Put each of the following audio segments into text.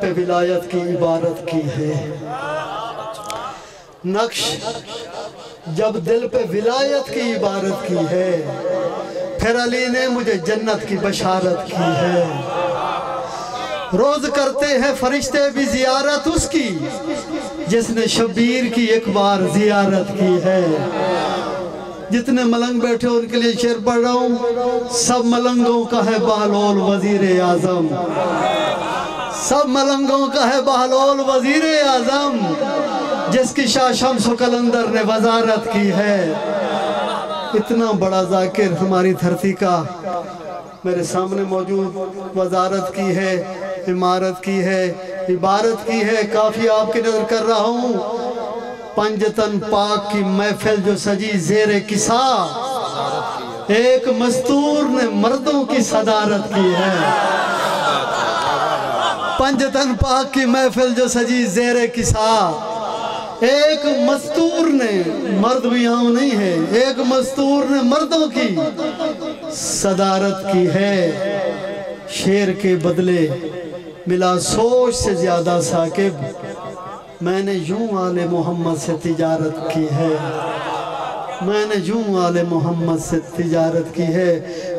پہ ولایت کی عبارت کی ہے، نقش جب دل پہ ولایت کی عبارت کی ہے، پھر علی نے مجھے جنت کی بشارت کی ہے۔ روز کرتے ہیں فرشتے بھی زیارت اس کی، جس نے شبیر کی ایک بار زیارت کی ہے۔ جتنے ملنگ بیٹھے ان کے لیے شعر پڑھ رہا ہوں۔ سب ملنگوں کا ہے بہلول وزیر اعظم، سب ملنگوں کا ہے بہلول وزیر اعظم، جس کی شاہ شمس و قلندر نے وزارت کی ہے۔ اتنا بڑا ذاکر ہماری دھرتی کا میرے سامنے موجود، وزارت کی ہے، عمارت کی ہے، عبارت کی ہے۔ کافی آپ کی نظر کر رہا ہوں۔ پنجتن پاک کی محفل جو سجی زیر کسا، ایک مستور نے مردوں کی صدارت کی ہے۔ پنجتن پاک کی محفل جو سجی زیر کسا، ایک مستور نے، مرد بھی عام نہیں ہے، ایک مستور نے مردوں کی صدارت کی ہے۔ شیر کے بدلے ملا سوچ سے زیادہ ثاقب، میں نے یوں آل محمد سے تجارت کی ہے، میں نے یوں آل محمد سے تجارت کی ہے۔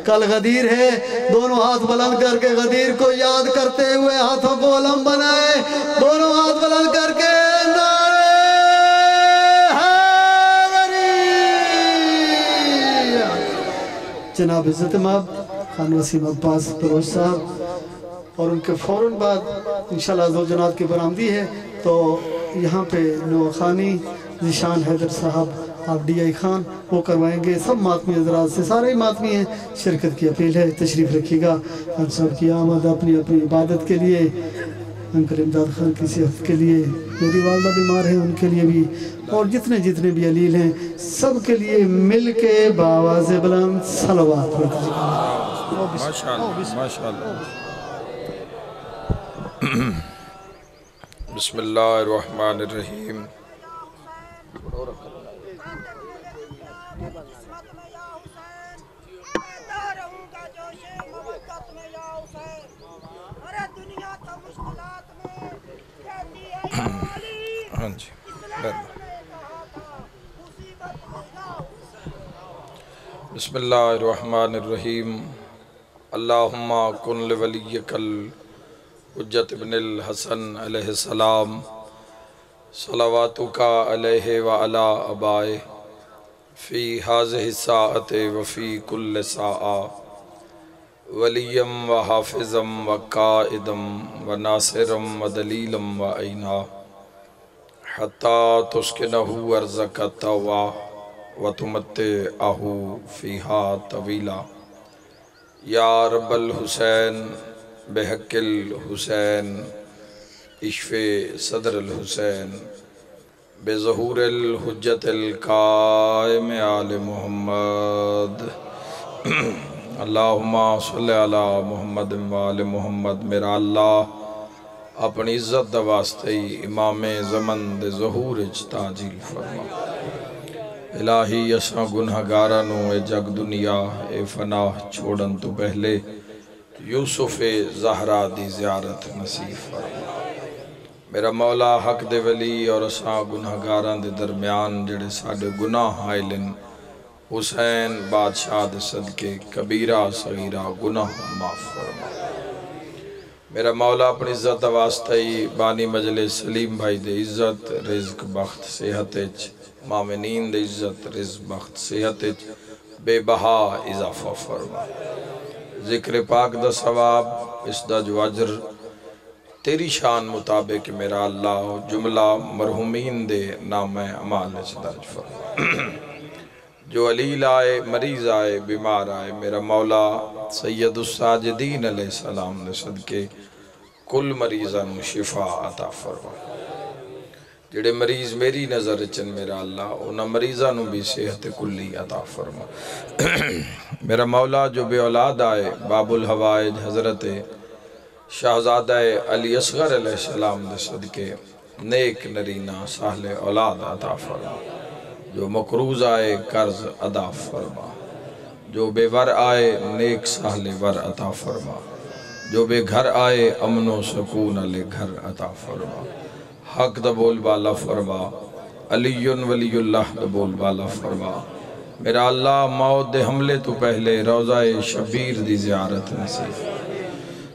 کل غدیر ہے، دونوں ہاتھ بلند کر کے غدیر کو یاد کرتے ہوئے ہاتھوں کو علم بنائے، دونوں ہاتھ بلند کر کے جناب عزت مآب خان وسیم عباس بلوچ صاحب، اور ان کے فوراً بعد انشاءاللہ زوجنات کی برآمدی ہے، تو یہاں پہ نوخانی ذیشان حیدر صاحب آپ ڈی آئی خان وہ کروائیں گے۔ سب ماتمی حضرات سے، سارے ماتمی ہیں، شرکت کی اپیل ہے، تشریف رکھیے گا۔ خان صاحب کی آمد اپنی اپنی عبادت کے لیے، انکل امداد خان کی صحت کے لیے، میری والدہ بیمار ہیں ان کے لیے بھی، اور جتنے بھی علیل ہیں سب کے لیے مل کے بآواز بلند صلوات پڑھتے ہیں۔ ماشاءاللہ۔ بسم اللہ الرحمن الرحیم۔ ہاں جی، بسم اللہ الرحمن الرحیم۔ اللہم کن لولیک الحجت ابن الحسن علیہ السلام صلواتک علیہ وعلا آبائہ فی ہذہ الساعۃ وفی کل ساعہ ولیم و حافظم و قائدم و ناصرم و دلیلم و عینا حتی تسکنہ ارضک طوعا و تمتعہ فیہا طویلا یا رب الحسین بحق الحسین اشف صدر الحسین بظہور الحجت القائم آل محمد اللہم صلی علی محمد و آل محمد۔ میرا اللہ اپنی عزت دا واسطے امام زمن دے ظہور اچ تاجیل فرما۔ الہی اساں گنہگارانو اے جگ دنیا اے فنا چھوڑن تو پہلے یوسف زہرا دی زیارت نصیب فرما۔ میرا مولا حق دے ولی اور اساں گنہگاران دے درمیان جڑے ساڑے گناہ آئلن، حسین بادشاہ دے صدقے کبیرہ صغیرہ گناہ معاف فرما۔ میرا مولا اپنی عزت واسطہ بانی مجلس سلیم بھائی دے عزت رزق بخت صحت اچ، مامنین دے عزت رزق بخت صحت اچ بے بہا اضافہ فرما۔ ذکر پاک دا ثواب اس دا جو اجر تیری شان مطابق میرا اللہ جملہ مرحومین دے نام اعمال اچ درج فرما۔ جو علیل آئے، مریض آئے، بیمار آئے، میرا مولا سید الساجدین علیہ السلام نے صدقے کل مریضان شفا عطا فرما۔ جڑے مریض میری نظر چن میرا اللہ انہاں مریضانوں بھی صحت کلی عطا فرما۔ میرا مولا جو بے اولاد آئے، باب الحوائج حضرت شہزادہ علی اصغر علیہ السلام دے صدقے نیک نرینہ ساہل اولاد عطا فرما۔ جو مقروض آئے قرض ادا فرما۔ جو بے ور آئے نیک ساہل ور عطا فرما۔ جو بے گھر آئے امن و سکون علی گھر عطا فرما حق دا بول بالا فرما علی ولی اللہ دا بول بالا فرما میرا اللہ موت دے حملے تو پہلے روضہ شبیر دی زیارت نصیب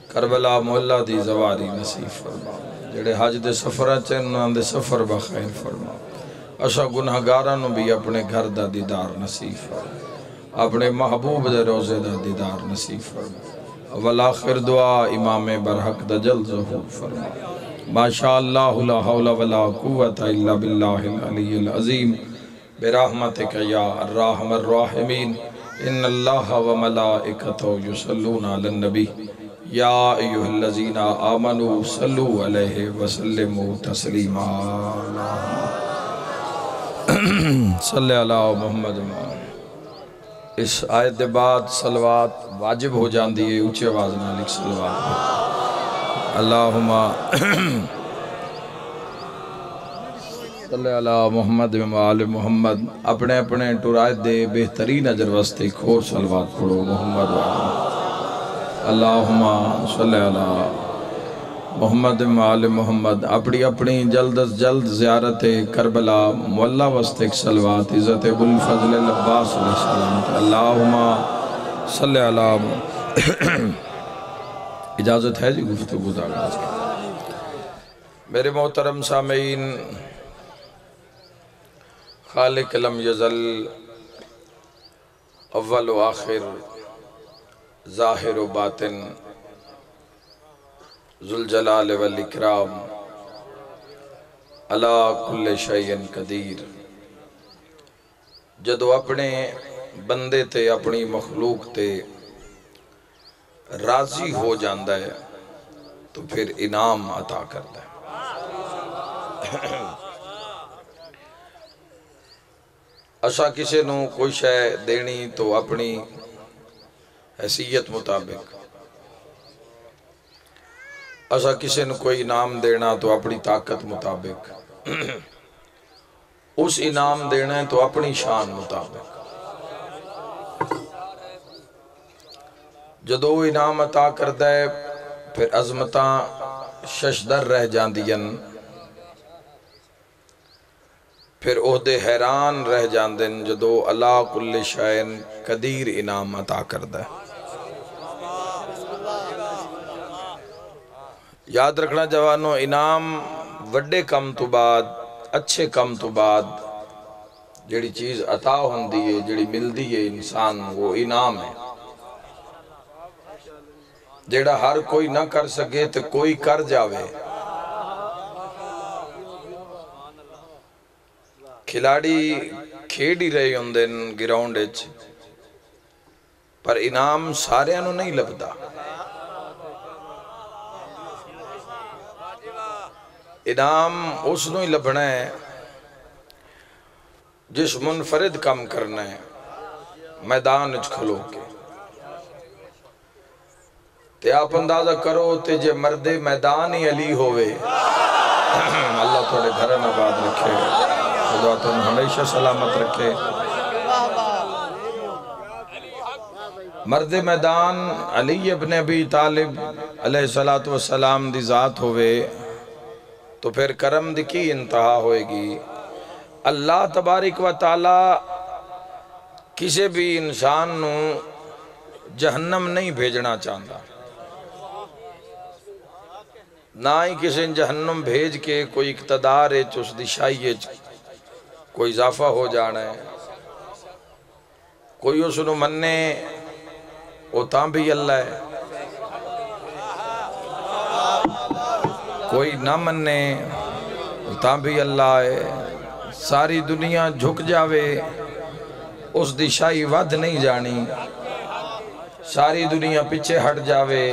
کربلا مولا دی زواری نصیب فرما جڑے حج دے سفرہ چنان دے سفر بخیر فرما اشا گناہگاراں بھی اپنے گھر دا دیدار نصیب فرما اپنے محبوب دے روزے دا دیدار نصیب فرما والآخر دعا امام برحق دا جلد ظہور فرما ماشاءاللہ لا حول ولا قوت الا باللہ العلی العظیم برحمتک یا الرحم الراحمین ان اللہ وملائکتہ یصلون علی النبی یا ایہا الذین آمنوا صلو علیہ وسلموا تسلیما صلی اللہ محمد اس آیت دے بعد صلوات واجب ہو جان دیئے اونچے آواز نہ لکھ صلوات اللہم صلی اللہ محمد وآل محمد اپنے اپنے ٹرائے دے بہترین اجر وستے کھور صلوات پڑھو محمد وآل اللہم صلی اللہ محمد وآل محمد اپنی اپنی جلد از جلد زیارت کربلا مولا وستے صلوات عزت ابوالفضل العباس علیہ السلام اللہم صلی اللہ اجازت ہے جی گفتگو دا آغاز کی میرے محترم سامعین خالق لم یزل اول و آخر ظاہر و باطن ذوالجلال والاکرام علی کل شیء قدیر جدو اپنے بندے تے اپنی مخلوق تے راضی ہو جاندہ ہے تو پھر انعام عطا کرتا ہے اسا کسی نو کوئی شے دینی تو اپنی حیثیت مطابق اسا کسی نو کوئی انعام دینا تو اپنی طاقت مطابق اس انعام دینا ہے تو اپنی شان مطابق جدو انعام عطا کردہ ہے پھر عظمتاں ششدر رہ جاندین پھر عہدے حیران رہ جاندین جدو اللہ کل شائن قدیر انعام عطا کردہ ہے یاد رکھنا جوانو انعام وڈے کم تو بعد اچھے کم تو بعد جڑی چیز عطا ہوندی ہے جڑی ملدی ہے انسان وہ انعام ہے جڑا ہر کوئی نہ کر سکے تو کوئی کر جاوے کھلاڑی کھیڑی رہے ہوندن گراؤنڈ اچ پر انعام سارے انہوں نہیں لبدا انعام اس نو ہی لبنا ہے جس منفرد کم کرنا ہے میدان اچ کھلو کے تے آپ اندازہ کرو تے جے مرد میدان ہی علی ہوئے اللہ تھوڑے گھرن آباد رکھے خدا تم ہمیشہ سلامت رکھے مرد میدان علی ابن ابی طالب علیہ السلام دی ذات ہوئے تو پھر کرم دی کی انتہا ہوئے گی اللہ تبارک و تعالی کسی بھی انسان نو جہنم نہیں بھیجنا چاہتا نہ ہی کسی جہنم بھیج کے کوئی اقتدار ہے اس دشائی کوئی اضافہ ہو جانا ہے کوئی اس نو مننے وہ تاں بھی اللہ ہے کوئی نہ مننے وہ تاں بھی اللہ ہے ساری دنیا جھک جاوے اس دشائی ود نہیں جانی ساری دنیا پیچھے ہٹ جاوے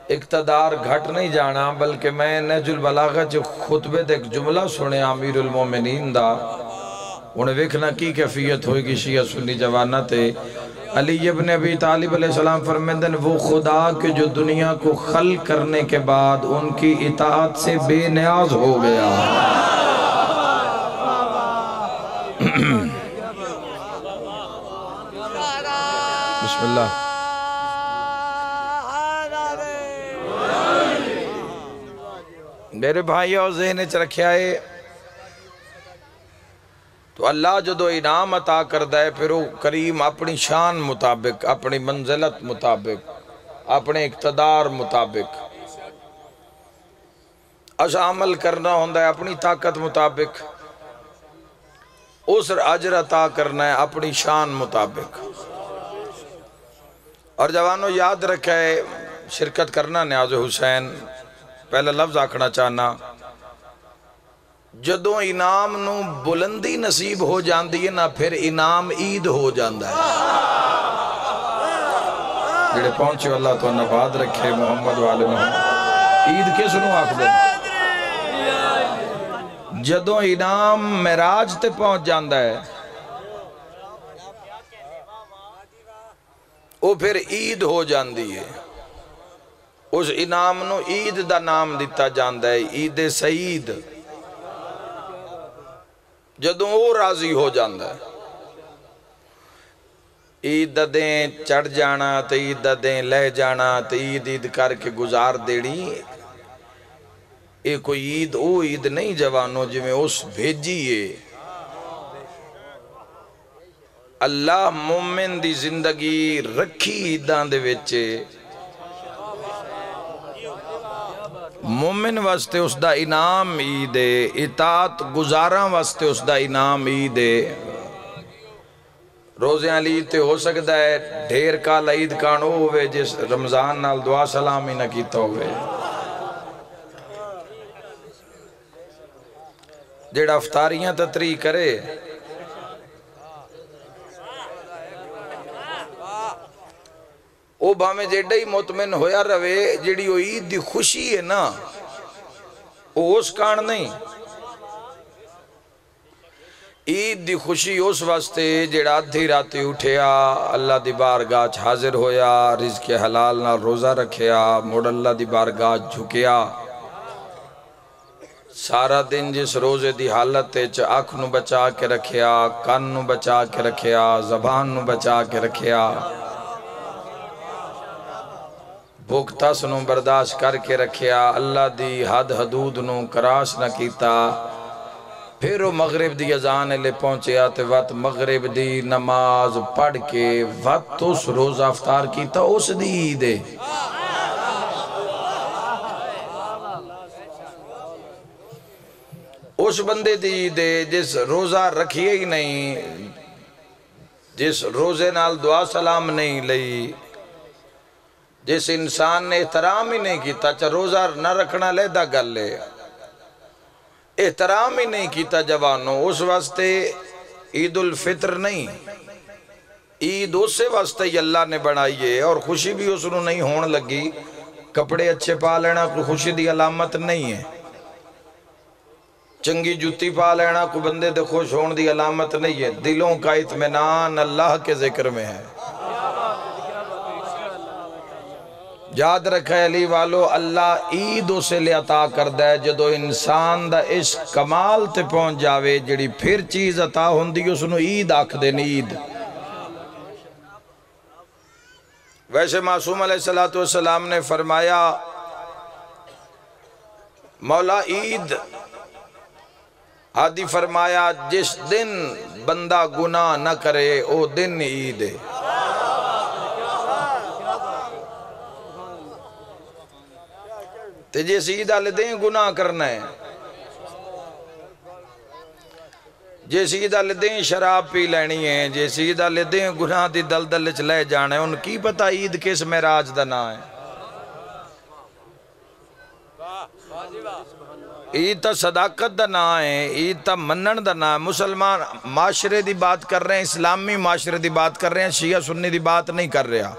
اقتدار گھٹ نہیں جانا بلکہ میں نہج البلاغہ جو خطبے دے ایک جملہ سنے امیر المومنین دا انہیں ویکھنا کی کیفیت ہوئے گی شیعہ سنی جوانہ تے علی ابن ابی طالب علیہ السلام فرمیدن وہ خدا کے جو دنیا کو خلق کرنے کے بعد ان کی اطاعت سے بے نیاز ہو گیا بسم اللہ میرے بھائیو ذہن چ رکھیا ہے تو اللہ جدو انعام عطا کردا ہے پھر وہ کریم اپنی شان مطابق، اپنی منزلت مطابق، اپنے اقتدار مطابق اس عمل کرنا ہوندہ ہے اپنی طاقت مطابق، اس اجر عطا کرنا ہے اپنی شان مطابق۔ اور جوانوں یاد رکھا ہے شرکت کرنا نیاز حسین پہلا لفظ آکھنا چاہنا، جدوں انعام نو بلندی نصیب ہو جاندی ہے نا پھر انعام عید ہو جاندہ ہے۔ جڑے پہنچے اللہ تو نباد رکھے محمد والے محمد، عید کس نو آکھ دے جدوں انعام معراج تے پہنچ جاندہ ہے وہ پھر عید ہو جاندی ہے۔ اس انعام نو عید دا نام دیتا جاندہ ہے، عید سعید، جدوں وہ راضی ہو جاندہ ہے۔ عید دا دیں چڑھ جانا تے عید دا دیں لے جانا تے عید کر کے گزار دیڑی، کوئی عید او عید نہیں جوانوں جو میں اس بھیجیے۔ اللہ مومن دی زندگی رکھی عیدان دے ویچے، مومن واسطے اس دا انعام عید ہے، اطاعت گزاراں واسطے اس دا انعام عید ہے۔ روزے علی تے ہو سکتا ہے ڈھیر کال عید کانو ہوئے جس رمضان نال دعا سلامی نہ کیتا ہوئے، جیڑا افطاریاں تطریح کرے او بھامیں جیڑا ہی مطمئن ہویا روے، جیڑی وہ عید دی خوشی ہے نا وہ اس کان نہیں، عید دی خوشی اس واسطے جیڑا آدھی راتی اٹھیا اللہ دی بارگاہ حاضر ہویا، رزق حلال نہ روزہ رکھیا، موڑ اللہ دی بارگاہ جھکیا، سارا دن جس روزے دی حالت آنکھ نو بچا کے رکھیا، کان نو بچا کے رکھیا، زبان نو بچا کے رکھیا، بھوک تس نو برداشت کر کے رکھیا، اللہ دی حد حدود نو کراس نہ کیتا، پھر وہ مغرب دی اذان لے پہنچیا تے وقت مغرب دی نماز پڑھ کے وقت اس روزہ افطار کیتا، اس دی عید ہے۔ اس بندے دی عید ہے جس روزہ رکھیے ہی نہیں، جس روزے نال دعا سلام نہیں لئی، جس انسان نے احترام ہی نہیں کیتا، چاہ روزہ نہ رکھنا لے دا گل لے، احترام ہی نہیں کیتا جوانوں، اس واسطے عید الفطر نہیں، عید اس سے واسطے ہی اللہ نے بنائیے، اور خوشی بھی اس نے نہیں ہون لگی، کپڑے اچھے پا لینا کوئی خوشی دی علامت نہیں ہے، چنگی جوتی پا لینا کوئی بندے دے خوش ہون دی علامت نہیں ہے، دلوں کا اطمینان اللہ کے ذکر میں ہے۔ یاد رکھے علی والو، اللہ عید اسے لے عطا کردہ ہے جدو انسان دا اس کمال تے پہنچ جاوے، جڑی پھر چیز عطا ہوندی اس نو عید آکھ دین عید۔ ویسے معصوم علیہ السلام نے فرمایا مولا عید عادی فرمایا جس دن بندہ گناہ نہ کرے او دن عید ہے۔ تے جس عید آلے دیں گناہ کرنا ہے، جس عید آلے دیں شراب پی لینی ہے، جس عید آلے دیں گناہ دی دلدل چلے جانے، ان کی پتہ عید کس معراج دا نا ہے۔ عید تا صداقت دا نا ہے، عید تا منن دا نا ہے۔ مسلمان معاشرے دی بات کر رہے ہیں، اسلامی معاشرے دی بات کر رہے ہیں، شیعہ سنی دی بات نہیں کر رہا۔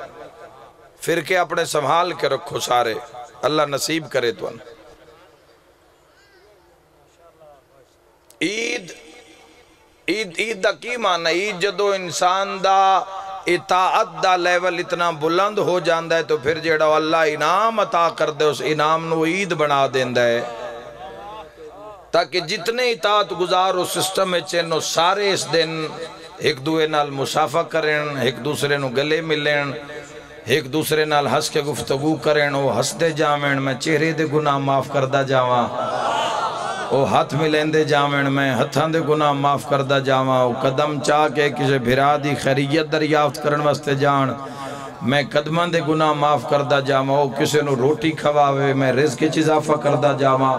فرقے اپنے سنبھال کے رکھو سارے، اللہ نصیب کرے تو ان۔ عید دا کی معنی؟ عید جدو انسان دا اطاعت دا لیول اتنا بلند ہو جاندہ ہے تو پھر جیڑا اللہ انعام عطا کر دے اس انعام نو عید بنا دیندہ ہے، تاکہ جتنے اطاعت گزار اس سسٹم میں چینو سارے اس دن ایک دوئے نال مصافہ کریں، ایک دوسرے نو گلے ملیں، ایک دوسرے نال ہس کے گفتگو کریں، وہ ہس دے جاویں، میں چہرے دے گناہ معاف کردہ جاواں، وہ ہاتھ ملیں دے جاویں، میں ہتھاں دے گناہ معاف کردہ جاواں، وہ قدم چاہ کے کسی بھرا دی خیریت دریافت کرن واسطے جان، میں قدماں دے گناہ معاف کردہ جاواں، وہ کسی نو روٹی کھواوے، میں رزق چ اضافہ کردہ جاواں۔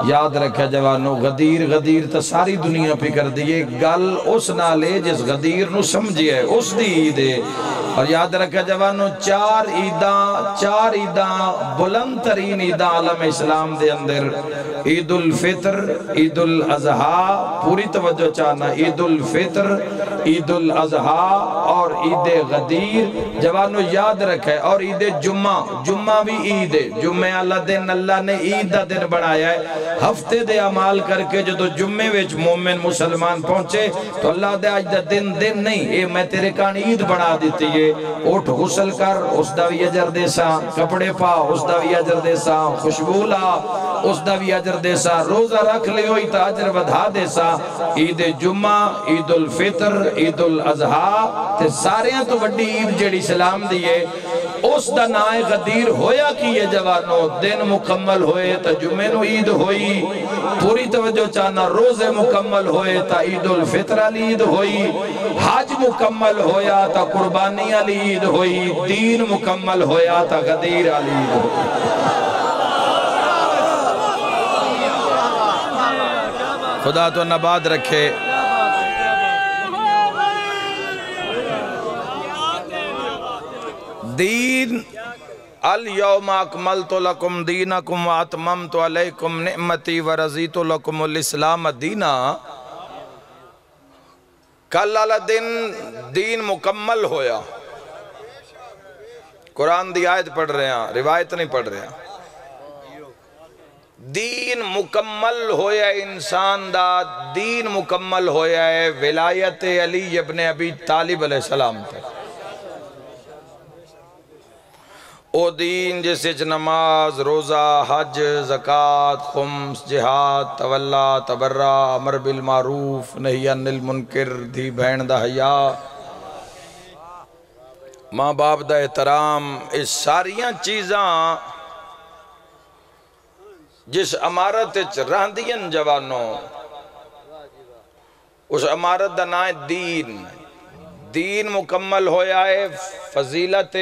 یاد رکھے جوانو، غدیر تا ساری دنیا پہ کر دیئے، گل اس نالے جس غدیر نو سمجھے، اس دی عید ہے۔ اور یاد رکھے جوانو، چار عیداں بلند ترین عیداں عالم اسلام دے اندر، عید الفطر، عید الاضحیٰ، پوری توجہ چاہنا، عید الفطر، عید الاضحیٰ اور عید غدیر جوانو یاد رکھے، اور عید جمعہ بھی عید ہے، جمعہ اللہ دن اللہ نے عید دا دن بنایا ہے، ہفتے دے عمال کر کے جو جمعے ویچ مومن مسلمان پہنچے تو اللہ دے آج دا دن نہیں، اے میں تیرے کان عید بنا دیتی ہے، اٹھ غسل کر اس دا بھی اجر دے سا، کپڑے پا اس دا بھی اجر دے سا، خوشبو لا اس دا بھی اجر دے سا، روزہ رکھ لے ہوئی تا اجر ودھا دے سا۔ عید جمعہ، عید الفطر، عید الاضحیٰ تے سارے ہیں تو بڑی عید جڑی اسلام دیئے، اس دا نائے غدیر ہویا کی یہ جوانو، دن مکمل ہوئے تا جمعے نو عید ہوئی، پوری توجہ چاہنا، روزے مکمل ہوئے تا عید الفطر علی عید ہوئی، حج مکمل ہویا تا قربانی علی عید ہوئی، دین مکمل ہویا تا غدیر علی عید ہوئی۔ خدا تو نباد رکھے۔ دین الیوم اکملت لکم دینکم واتممت علیکم نعمتی ورضیت لکم الاسلام دینا، کل اللہ دین مکمل ہویا۔ قرآن دی آیت پڑھ رہے ہیں، روایت نہیں پڑھ رہے ہیں، دین مکمل ہویا انسان دا، دین مکمل ہویا ہے ولایت علی ابن ابی طالب علیہ السلام تک۔ او دین جیسے نماز، روزہ، حج، زکاة، خمس، جہاد، تولا، تبرہ، امر بالمعروف، نہی عن المنکر، دھی بہن دا حیا، ماں باپ دا احترام، اس ساریاں چیزاں جس امارت رہندین جوانوں، اس امارت دا نائے دین مکمل ہویا ہے، فضیلت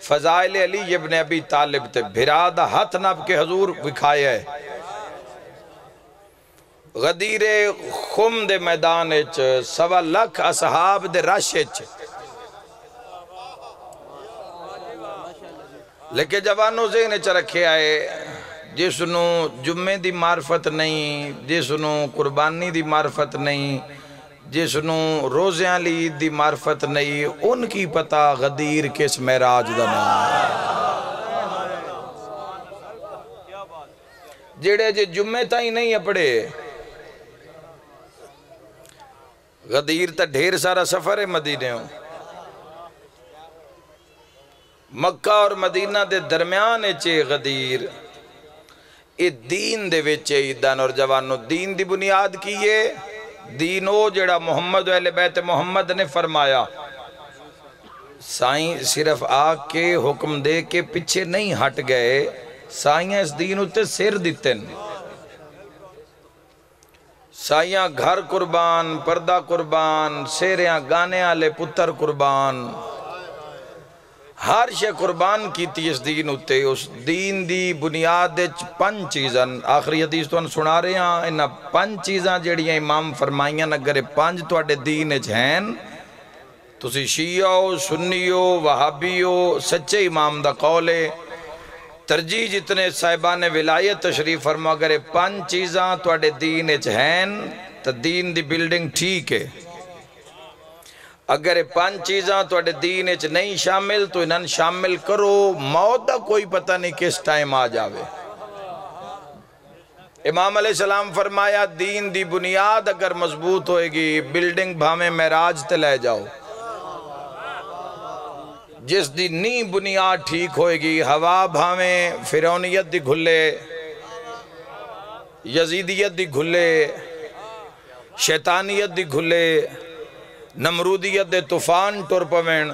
فضائل علی ابن ابی طالب تے بھرادہ ہاتھ نب کے حضور وکھایا ہے۔ غدیر خم دے میدان اچ 1.25 لاکھ اصحاب دے رش اچ، لیکن جوانوں ذہن اچ رکھے آئے، جس نو جمعے دی معرفت نہیں، جس نو قربانی دی معرفت نہیں، جس نو روزیاں لی دی معرفت نہیں، ان کی پتہ غدیر کس معراج دا نام ہے۔ جڑے جے جمعے تا ہی نہیں اپڑے، غدیر تا ڈھیر سارا سفر ہے مدینے ہوں، مکہ اور مدینہ دے درمیان چے غدیر، اے دین دے وچے عیدان اور جوانو، دین دی بنیاد کیے، دین او جڑا محمد و اہل بیت محمد نے فرمایا، سائیں صرف آگ کے حکم دے کے پچھے نہیں ہٹ گئے، سائیں اس دین اتے سر دیتن، سائیں گھر قربان، پردہ قربان، سیریاں گانے آلے پتر قربان، ہر شے قربان کیتی اس دین اتے، اس دین دی بنیاد 5 چیزاں، آخری حدیث تو سنا رہے ہیں، انہا 5 چیزاں جڑیاں امام فرمائیاں، اگر 5 تو اڈے دین ہیں، تسی شیعہ ہو، سنی ہو، وہابی ہو، سچے امام دا قول ہے، ترجیح جتنے صاحبان ولایت تشریف فرما، اگر 5 چیزاں تو اڈے دین ہیں، تو دین دی بلڈنگ ٹھیک ہے، اگر 5 چیزاں تو اڈے دین اچ نہیں شامل تو انہاں شامل کرو، موت دا کوئی پتہ نہیں کس ٹائم آ جاوے۔ امام علیہ السلام فرمایا دین دی بنیاد اگر مضبوط ہوئے گی، بلڈنگ بھامیں معراج تے لے جاؤ، جس دی نی بنیاد ٹھیک ہوئے گی، ہوا بھامیں فرعونیت دی گھلے، یزیدیت دی گھلے، شیطانیت دی گھلے، نمرودیت دے طوفان ٹر پوین،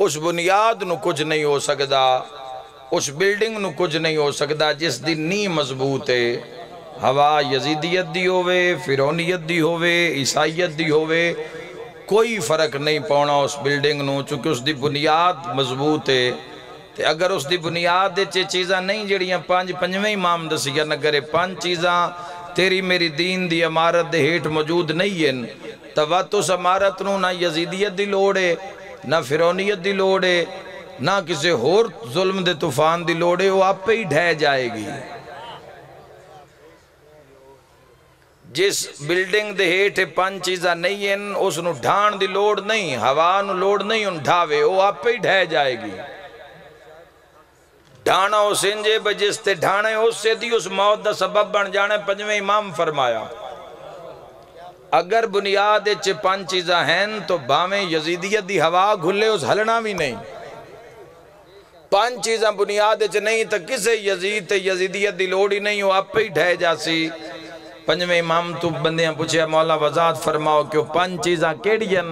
اس بنیاد نو کچھ نہیں ہو سکدا، اس بلڈنگ نو کچھ نہیں ہو سکدا جس دی نی مضبوط ہے۔ ہوا یزیدیت دی ہوئے، فرعونیت دی ہوئے، عیسائیت دی ہوئے، کوئی فرق نہیں پونا اس بلڈنگ نو، چونکہ اس دی بنیاد مضبوط ہے۔ تے اگر اس دی بنیاد چیزاں نہیں جڑیاں پنجویں امام دسیا نگرے پانچ چیزاں تیری میری دین دی عمارت دے ہیٹ موجود نہیں ہیں، تو وقت اس عمارت نو نہ یزیدیت دی لوڑ ہے، نہ فرعونیت دی لوڑ ہے، نہ کسی اور ظلم دے طوفان دی لوڑ ہے، وہ آپ پہ ہی ڈھہ جائے گی۔ جس بلڈنگ دے ہیٹ پانچ چیزاں نہیں ہیں، اس نو ڈھان دی لوڑ نہیں، ہوا نو لوڑ نہیں ان ڈھاوے، وہ آپ پہ ہی ڈھہ جائے گی۔ ڈھانا ہو سنجے بجس تے ڈھانے ہو سے دی اس موت دا سبب بن جانے پنجویں امام فرمایا۔ اگر بنیاد پانچ چیزاں ہیں تو باویں یزیدیت دی ہوا گھلے اس ہلنا بھی نہیں۔ پانچ چیزاں بنیاد نہیں تو کسے یزید تے یزیدیت دی لوڑی نہیں ہو، آپ پہ ہی ڈھہ جاسی۔ پنجویں امام تو بندیاں پوچھے مولا وضاحت فرماؤ کہ پانچ چیزاں کیڑیاں؟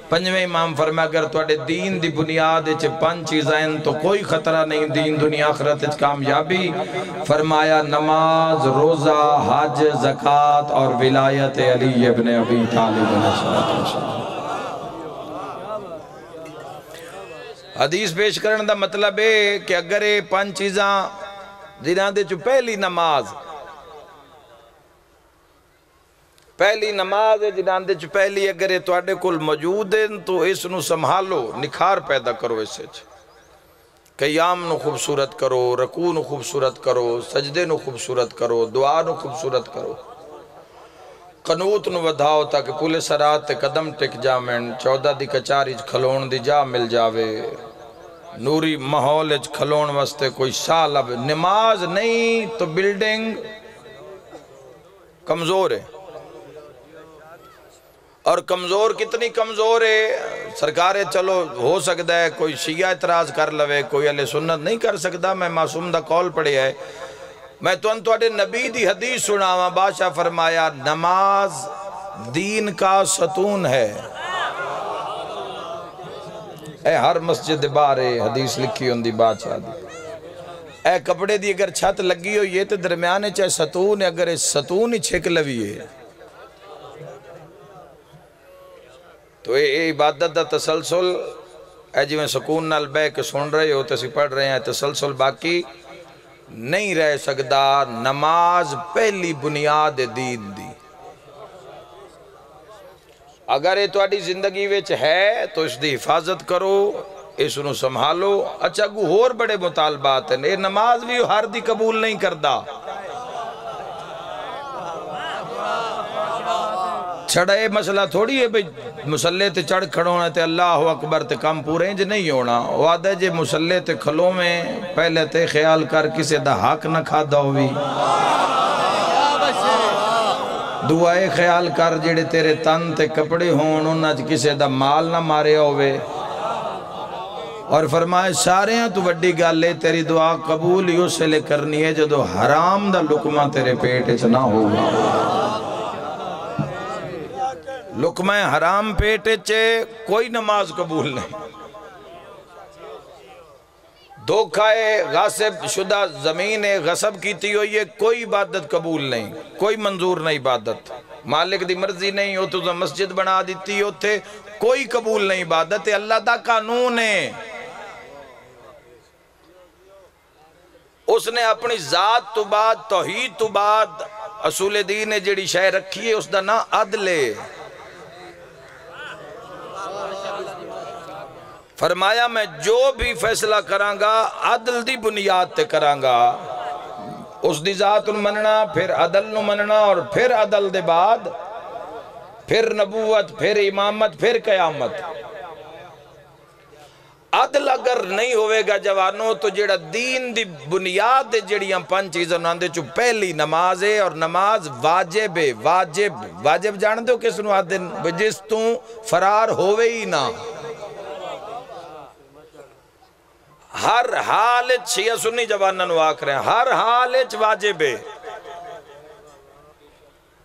پنجویں امام فرمایا اگر تواڈے دین دی بنیاد پانچ چیزاں ہیں تو کوئی خطرہ نہیں، دین دنیا آخرت کامیابی۔ فرمایا نماز، روزہ، حج، زکوٰۃ اور ولایت علی ابن ابی طالب علیہ السلام۔ حدیث پیش کرنے دا مطلب ہے کہ اگر یہ پانچ چیزاں جنہاں دے چو پہلی نماز ہے جنہاں دے چو پہلی اگر یہ تواڈے کل موجود ہیں تو اس نو سنبھالو، نکھار پیدا کرو اس سے، قیام نو خوبصورت کرو، رکوع نو خوبصورت کرو، سجدے نو خوبصورت کرو، دعا نو خوبصورت کرو، قنوت نو ودھاؤ تاکہ پولے سرات تے قدم ٹک جامن، 14 دی کچاری کھلون دی جا مل جاوے، نوری ماحول کھلون واسطے کوئی شاہ لب۔ نماز نہیں تو بلڈنگ کمزور ہے، اور کمزور کتنی کمزور ہے سرکارے، چلو ہو سکتا ہے کوئی شیعہ اعتراض کر لوے، کوئی اہل سنت نہیں کر سکتا۔ میں معصوم دا قول پڑھے ہے، میں تو انتواڈے نبی دی حدیث سناواں، بادشاہ فرمایا نماز دین کا ستون ہے۔ اے ہر مسجد بارے حدیث لکھی ہوندی بادشاہ دی، اے کپڑے دی اگر چھت لگی ہو یہ تو درمیانے چاہے ستون ہے، اگر ستون ہی چھک لوی ہے تو اے عبادت دا تسلسل اے جی میں سکون نال بے کے سن رہے ہو تسی پڑھ رہے ہیں، تسلسل باقی نہیں رہ سکدا۔ نماز پہلی بنیاد دین دی، اگر یہ تواڈی زندگی وچ ہے تو اس دی حفاظت کرو، اس نو سنبھالو۔ اچھا کو اور بڑے مطالبات ہیں، یہ نماز بھی ہر دی قبول نہیں کردا۔ چھڑا یہ مسئلہ تھوڑی ہے بھئی مسلح تے چڑھ کھڑونا تے اللہ اکبر تے کم پورے انج نہیں ہونا۔ وعدہ جے مسلح تے کھلو میں پہلے تے خیال کر کسے دا حق نہ کھادا ہوئی، دعائے خیال کر جڑے تیرے تن تے کپڑے ہون انہاں کسے دا مال نہ مارے ہوئے، اور فرمائے سارے ہیں تو وڈی گالے تیری دعا قبول ہی اسے لے کرنی ہے جدو حرام دا لقمہ تیرے پیٹ نہ ہوگا۔ لقمہ حرام پیٹے چے کوئی نماز قبول نہیں، دھوکہ غاصب شدہ زمین غصب کیتی ہوئی ہے، کوئی عبادت قبول نہیں، کوئی منظور نہیں عبادت، مالک دی مرضی نہیں ہو تو مسجد بنا دیتی ہوتے کوئی قبول نہیں عبادت، اللہ دا قانون ہے۔ اس نے اپنی ذات تو بعد توحید تو بعد اصول دین نے جڑی شے رکھی ہے اس دا نا عدل ہے۔ فرمایا میں جو بھی فیصلہ کرانگا عدل دی بنیاد تے کرانگا، اس دی ذات مننا، پھر عدل نو مننا، اور پھر عدل دے بعد پھر نبوت، پھر امامت، پھر قیامت۔ عدل اگر نہیں ہوئے گا جوانوں تو جڑا دین دی بنیاد دے جڑیاں پانچ چیزیں ناندے چو پہلی نماز ہے، اور نماز واجب ہے۔ واجب جان دے ہو کس نو آدھے جس تو فرار ہوئے ہی نہ، ہر حال شیعہ سنی جوانہ نو آکھ رہے ہیں، ہر حال واجب ہے،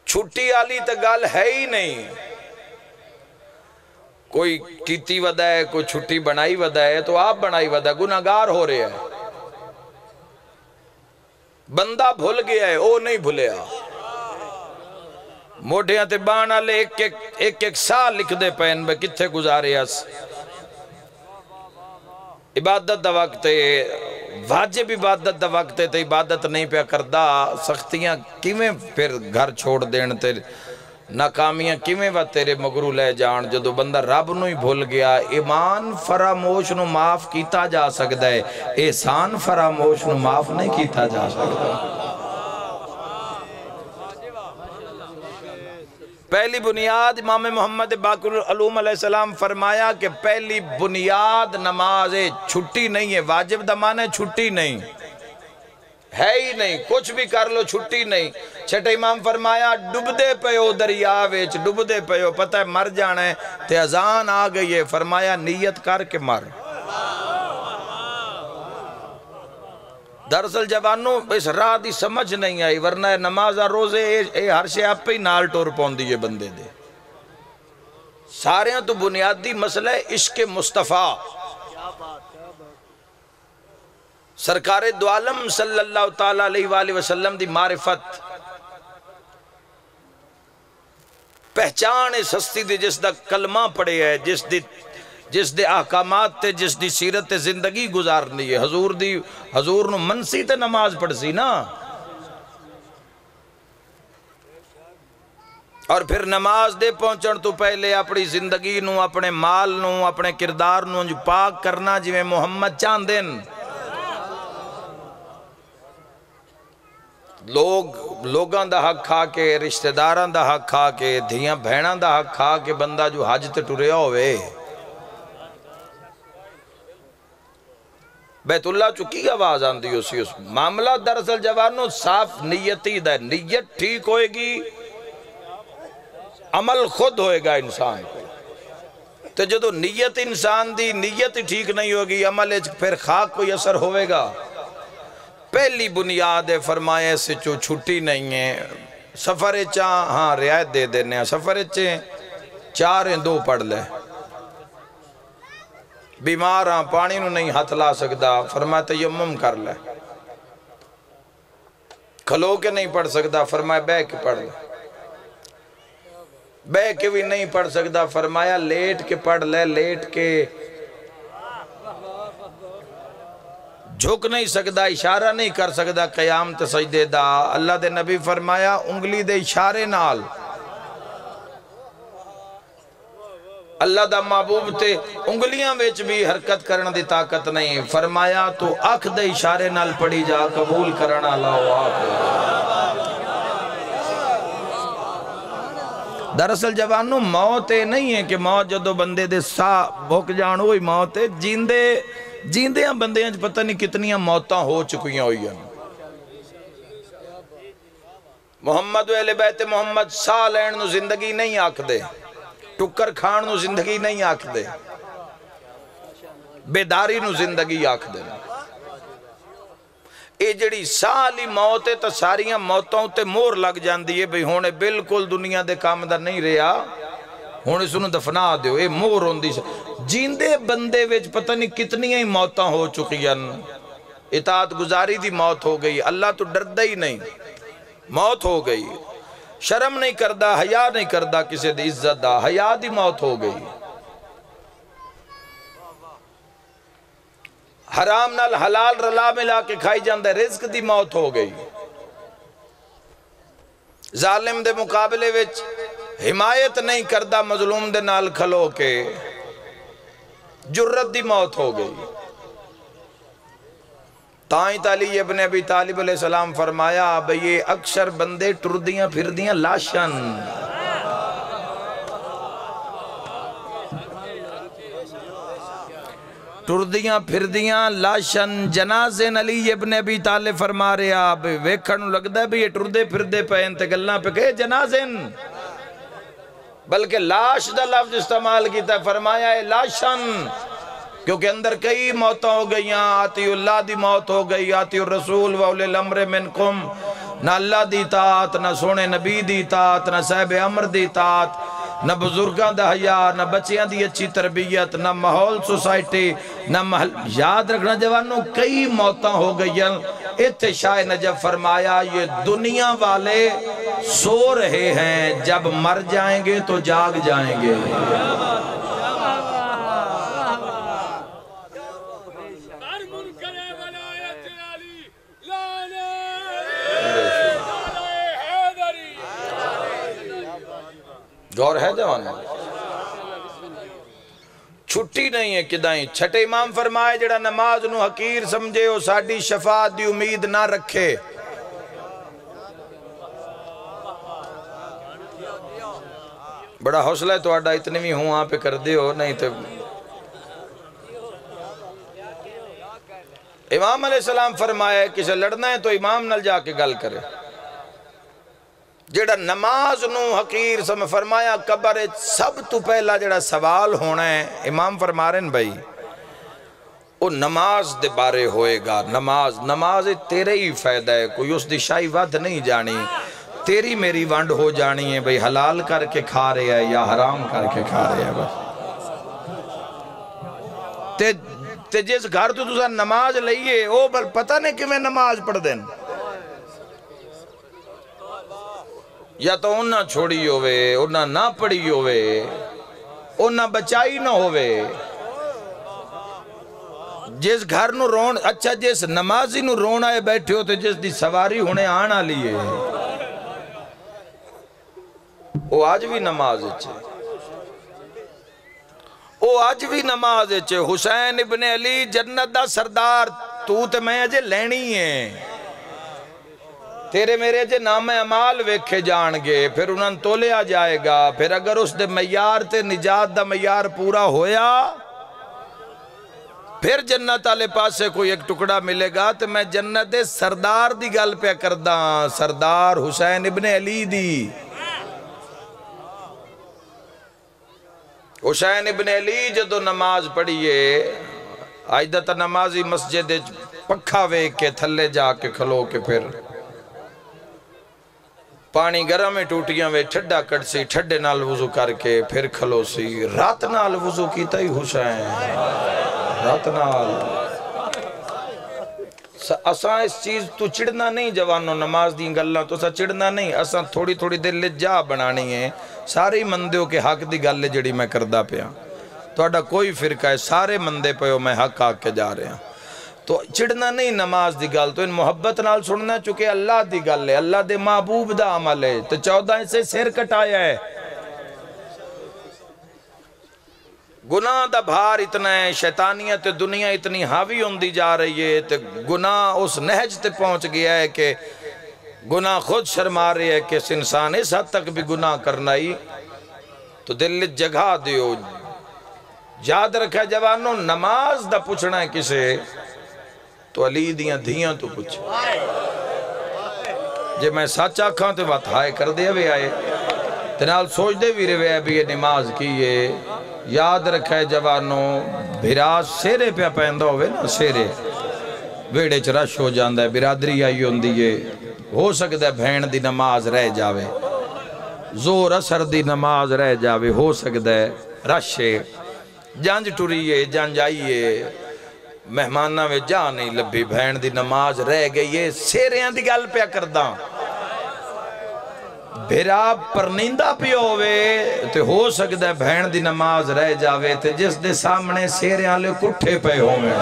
چھٹی آلی تا گال ہے ہی نہیں۔ کوئی کیتی ودا ہے، کوئی چھٹی بنائی ودا ہے، تو آپ بنائی ودا گناہگار ہو رہے ہیں۔ بندہ بھول گیا ہے، او نہیں بھولیا۔ موڑیاں تے بانا لے ایک سال لکھ دے پہن بے کتھے گزارے اس۔ عبادت دا وقت ہے، واجب عبادت دا وقت ہے، تے عبادت نہیں پہ کردہ، سختیاں کیویں پھر گھر چھوڑ دین تے ناکامیاں کیویں وہ تیرے مگرو لے جان، جدو بندہ رب نو ہی بھول گیا۔ ایمان فراموش نو معاف کیتا جا سکتا ہے، احسان فراموش نو معاف نہیں کیتا جا سکتا۔ پہلی بنیاد امام محمد باقر العلوم علیہ السلام فرمایا کہ پہلی بنیاد نماز ہے، چھٹی نہیں ہے، واجب دمانے چھٹی نہیں ہے ہی نہیں، کچھ بھی کر لو چھٹی نہیں۔ چھٹے امام فرمایا ڈب دے پیو دریا ویچ، ڈب دے پیو، پتہ ہے مر جانا ہے، تے اذان آ گئی ہے، فرمایا نیت کر کے مر۔ دراصل جوانوں اس راہ دی سمجھ نہیں آئی، ورنہ نمازہ روزے ہر شے آپ پہ ہی نال ٹور پوندی ہے بندے دے۔ سارے ہیں تو بنیادی مسئلہ ہے عشق مصطفیٰ۔ سرکار دو عالم صلی اللہ تعالیٰ علیہ وآلہ وسلم دی معرفت پہچان اس ہستی دی جس دا کلمہ پڑے ہے، جس دے احکامات تے، جس دی سیرت زندگی گزارنی ہے۔ حضور نو منسی تے نماز پڑھ سی نا، اور پھر نماز دے پہنچن تو پہلے اپنی زندگی نو، اپنے مال نو، اپنے کردار نو جو پاک کرنا جویں محمد چاندن۔ لوگاں دا حق کھا کے، رشتہ داراں دا حق کھا کے، دھیاں بہناں دا حق کھا کے بندہ جو حج تے ٹریا ہوئے، بیت اللہ چکی آواز آن دی اسی اس معاملہ دراصل جوانوں صاف نیتی دا، نیت ٹھیک ہوئے گی، عمل خود ہوئے گا انسان کو۔ تو جدو نیت انسان دی نیت ٹھیک نہیں ہوگی، عمل پھر خاک کوئی اثر ہوئے گا۔ پہلی بنیاد ہے فرمایا سے چو چھٹی نہیں ہے، سفر چاہ ہاں رعایت دے دینے ہیں، سفر چاہ 4 2 پڑھ لے، بیمار ہاں پانی نو نہیں ہاتھ لا سکتا، فرمایا تیمم کر لے، کھلو کے نہیں پڑھ سکتا، فرمایا بے کے پڑھ لے، بے کے بھی نہیں پڑھ سکتا، فرمایا لیٹ کے پڑھ لے، لیٹ کے جھک نہیں سکتا، اشارہ نہیں کر سکتا، قیام تے سجدے دا۔ اللہ دے نبی فرمایا انگلی دے اشارے نال اللہ دا محبوب تے انگلیاں ویچ بھی حرکت کرنا دی طاقت نہیں، فرمایا تو اکھ دے اشارے نال پڑھی جا، قبول کرنا اللہ آکھ۔ دراصل جوانوں موت نہیں ہے کہ موت جدو بندے دے سا بھوک جان ہوئی موت ہے، جیندے ہیں بندے ہیں پتہ نہیں کتنی موتاں ہو چکیاں ہوئی ہیں۔ محمد و اہل بیت محمد سا لین نو زندگی نہیں آکھ دے، ٹکر کھان نو زندگی نہیں آکھ دے، بیداری نو زندگی آکھ دے۔ اے جڑی سالی موت ہے تو ساریاں موتوں تے مور لگ جان دیئے بھئی ہونے بالکل دنیا دے کام دا نہیں رہا، ہونے سنو دفنا دیو، اے مور ہون دی جیندے بندے ویچ پتہ نہیں کتنی ہی موتاں ہو چکی ہیں۔ اطاعت گزاری دی موت ہو گئی، اللہ تو ڈردہ ہی نہیں، موت ہو گئی، شرم نہیں کردہ، حیا نہیں کردہ کسی دی عزت دا، حیا دی موت ہو گئی، حرام نال حلال رلا ملا کے کھائی جاندہ رزق دی موت ہو گئی، ظالم دے مقابلے وچ حمایت نہیں کردہ مظلوم دے نال کھلو کے جرت دی موت ہو گئی۔ تائیں علی ابن ابی طالب علیہ السلام فرمایا اب یہ اکثر بندے ٹردیاں پھردیاں لاشن، ٹردیاں پھردیاں لاشن، جنازے علی ابن ابی طالب فرما رہے اب ویکھن لگدا ہے بھی یہ ٹردے پھردے پہن تے گلاں پہ کہے جنازن، بلکہ لاش دا لفظ استعمال کیتا ہے، فرمایا ہے لاشن، کیونکہ اندر کئی موتیں ہو گئیاں، آتی اللہ دی موت ہو گئی، آتی الرسول وَأُولِي الْأَمْرِ مِنْكُمْ، نہ اللہ دی اطاعت، نہ سونے نبی دی اطاعت، نہ صاحب امر دی اطاعت، نہ بزرگاں دا حیا، نہ بچیاں دی اچھی تربیت، نہ ماحول سوسائٹی، نہ محل. یاد رکھنا جوانوں، کئی موتاں ہو گئی ہیں. اتھے شاہ نجف فرمایا یہ دنیا والے سو رہے ہیں، جب مر جائیں گے تو جاگ جائیں گے. غور ہے جوانا، چھٹی نہیں ہے کدائیں. چھٹے امام فرمائے جڑا نماز نو حقیر سمجھے ہو ساڑی شفاعت دی امید نہ رکھے. بڑا حوصلہ ہے تو آڈا اتنی بھی ہوں وہاں پہ کر دے ہو نہیں تو. امام علیہ السلام فرمائے کسے لڑنا ہے تو امام نل جا کے گل کرے. جڑا نماز نو حقیر سمجھ فرمایا قبر سب تو پہلا جڑا سوال ہونا ہے. امام فرما رہے ہیں بھائی وہ نماز دے بارے ہوئے گا. نماز تیرے ہی فائدہ ہے، کوئی اس دی شاہی ود نہیں جانی. تیری میری ونڈ ہو جانی ہے بھئی حلال کر کے کھا رہے ہیں یا حرام کر کے کھا رہے ہیں. بس تے جس گھر تو تسا نماز لئیے او بل پتہ نہیں کہ میں نماز پڑھ دیں. یا تو انہاں چھوڑی ہوئے، انہاں نہ پڑھی ہوئے، انہاں بچائی نہ ہوئے. جس گھر نو رون اچھا جس نمازی نو رون آئے بیٹھے ہوتے جس دی سواری ہونے آنا لیے وہ آج بھی نماز اچھے. وہ آج بھی نماز اچھے. حسین ابن علی جنت دا سردار تو تے میں اجے لینی ہے. تیرے میرے جے نام عمال ویکھے جان گے پھر انہاں تولیا جائے گا. پھر اگر اس دے معیار تے نجات دا معیار پورا ہویا پھر جنت آلے پاسے کوئی ایک ٹکڑا ملے گا. تو میں جنت دے سردار دی گل پہ کرداں، سردار حسین ابن علی دی. حسین ابن علی جدو نماز پڑھئے آئیدہ نمازی مسجد پکھا ویک کے تھلے جا کے کھلو کے پھر پانی گرم میں ٹوٹیاں وے ٹھڈا کٹ سی ٹھڈے نال وضو کر کے پھر کھلو سی. رات نال وضو کیتا ہی حسین، رات نال. اساں اس چیز تو چڑنا نہیں جوانوں، نماز دیں گلہ تو اساں چڑنا نہیں. اساں تھوڑی تھوڑی دل جا بنانی ہے. سارے مندیوں کے حق دی گل جڑی میں کردہ پیا تو اڈا کوئی فرقہ ہے سارے مندے پہ میں حق آ کے جا رہے ہیں. تو چڑنا نہیں نماز دی گل تو ان محبت نال سننا چکے اللہ دی گل ہے، اللہ دے محبوب دا عمل ہے. تو 14 سے سر کٹایا ہے. گناہ دا بھار اتنا ہے، شیطانیت دنیا اتنی حاوی ہوندی جا رہی ہے. تو گناہ اس نہج تے پہنچ گیا ہے کہ گناہ خود شرما رہی ہے کہ اس انسان اس حد تک بھی گناہ کرنا ہی. تو دل جگہ دیو. یاد رکھا جوانوں نماز دا پوچھنا ہے کسے تو علی دیاں دھیاں تو پوچھ. جے میں سچ آکھاں تو بات ہائے کر دے ہوئے آئے تنال سوچ دے بھی روے بھی یہ نماز کیے. یاد رکھا ہے جوانوں بھراز سیرے پہ پہندہ ہوئے نا، سیرے ویڑے چرش ہو جاندہ ہے. برادری آئی ہوندی ہے، ہو سکتا ہے بھین دی نماز رہ جاوے، زور اثر دی نماز رہ جاوے، ہو سکتا ہے رشے جانج ٹوریے جانج آئیے مہمانہ میں جا نہیں لبھی بھین دی نماز رہ گئی ہے. سیریاں دی گل پہ کرداں بھیرا پرنیندہ پہ ہوئے تو ہو سکتا ہے بھین دی نماز رہ جاوے تو جس دے سامنے سیریاں لے کٹھے پہ ہوئے.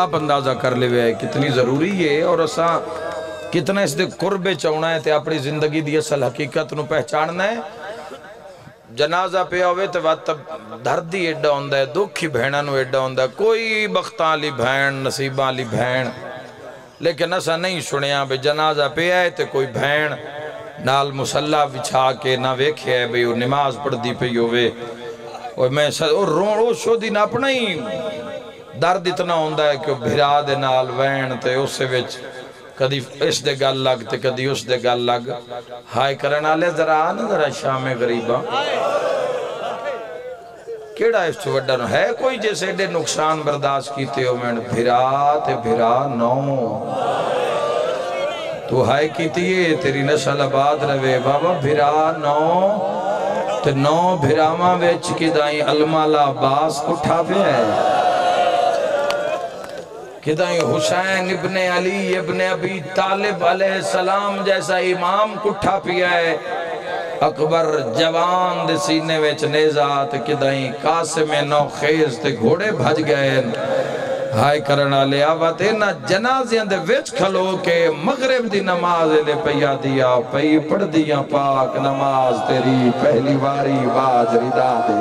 آپ اندازہ کر لے ہوئے کتنی ضروری ہے اور اساں کتنا اس دے قربے چاہنا ہے تے اپنی زندگی دی اصل حقیقت نو پہچاننا ہے. جنازہ پہ ہوئے تو وقت دردی ایڈا ہوندہ ہے، دکھی بھینہ نو ایڈا ہوندہ ہے. کوئی بختاں لی بھین نصیباں لی بھین لیکن ایسا نہیں سنیا بے جنازہ پہ آئے تو کوئی بھین نال مسلح بچھا کے نہ ویکھے ہے بے وہ نماز پڑھ دی پہ ہوئے اور میں رو شو دی نہ اپنا ہی درد اتنا ہوندہ ہے کہ وہ بھرا دے نال وین تے اس سے وچ کدی اس دے گل لگ تے کدی اس دے گل لگ. ہائے کرنا لے ذرا آنا ذرا شام غریبہ کیڑا اس تو وڈا ہے کوئی جیسے دے نقصان برداشت کیتے ہو میں بھرا تے بھرا نو تو ہائے کیتیے تیری نسل آباد رہے بابا بھرا نو تے نو بھراواں وچ کدائیں المالا عباس اٹھا پہ ہے کدائیں حسین ابن علی ابن ابی طالب علیہ السلام جیسا امام اٹھا پیا ہے اکبر جوان دے سینے وچ نیزات کدائیں قاسم نو خیز تے گھوڑے بھج گئے ہائے کرنا لے آواتے نا جنازیاں دے وچ کھلو کے مغرب دی نماز لے پیا دیا پئی پڑھ دیا پاک نماز تیری پہلی واری باز ردا دے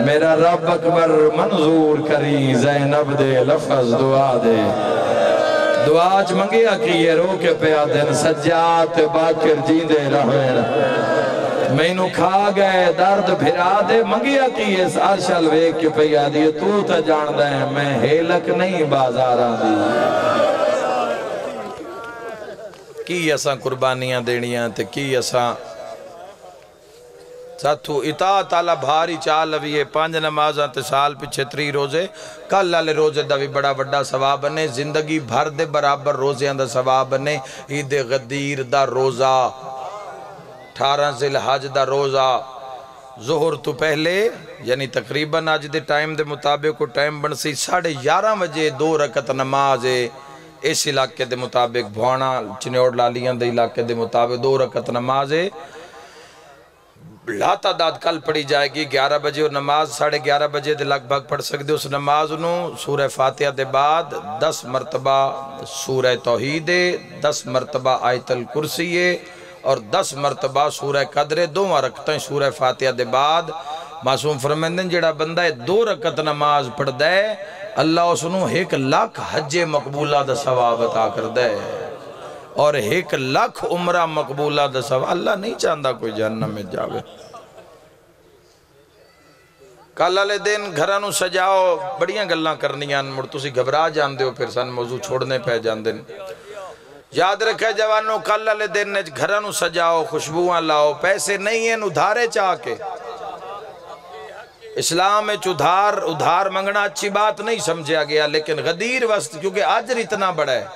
میرا رب اکبر منظور کری زینب دے لفظ دعا دے دعا چ منگیا کیے رو کے پیا دن سجاد باکر جیندے رہے میں نو کھا گئے درد بھرا دے منگیا کیے سارشل ویک کے پیا دیے تو تا جان دے میں ہیلک نہیں بازاراں دی کی اساں قربانیاں دینیاں تے کی اساں ساتھو اطاعت تعالی بھاری چال لویے 5 نمازاں تے سال پچھے 3 روزے کل لالے روزے دا بھی بڑا بڑا ثواب بنے زندگی بھر دے برابر روزیاں دا ثواب بنے عید غدیر دا روزہ 18 ذی الحج دا روزہ ظہر تو پہلے یعنی تقریباً آج دے ٹائم دے مطابق کو ٹائم بنسی 11:30 بجے 2 رکعت نماز اس علاقے دے مطابق بھوانا چنیوڑ لالیاں دے علاقے دے مطابق 2 رکعت نماز لاتا داد کل پڑھی جائے گی 11 بجے اور نماز 11:30 بجے دے لگ بھگ پڑھ سکتے اس نماز انہوں سورہ فاتحہ دے بعد 10 مرتبہ سورہ توحید 10 مرتبہ آیت الکرسی اور 10 مرتبہ سورہ قدر 2 رکعتیں سورہ فاتحہ دے بعد معصوم فرمائندن جڑا بندہ 2 رکعت نماز پڑھ دے اللہ اس انہوں 1 لاکھ حج مقبولہ دا ثواب عطا کر دے اور 1 لاکھ عمرہ مقبولہ دا ثواب اللہ نہیں چاہتا کوئی جہنم میں جاوے کل والے دن گھرانوں سجاؤ بڑیاں گلاں کرنیاں مڑ تسی گھبرا جان دیو پھر سن موضوع چھوڑنے پہ جان دن یاد رکھے جوانوں کل والے دن گھرانوں سجاؤ خوشبواں لاؤ پیسے نہیں ہیں ادھارے چاہ کے اسلام میں ادھار منگنا اچھی بات نہیں سمجھا گیا لیکن غدیر وسط کیونکہ اجر اتنا بڑا ہے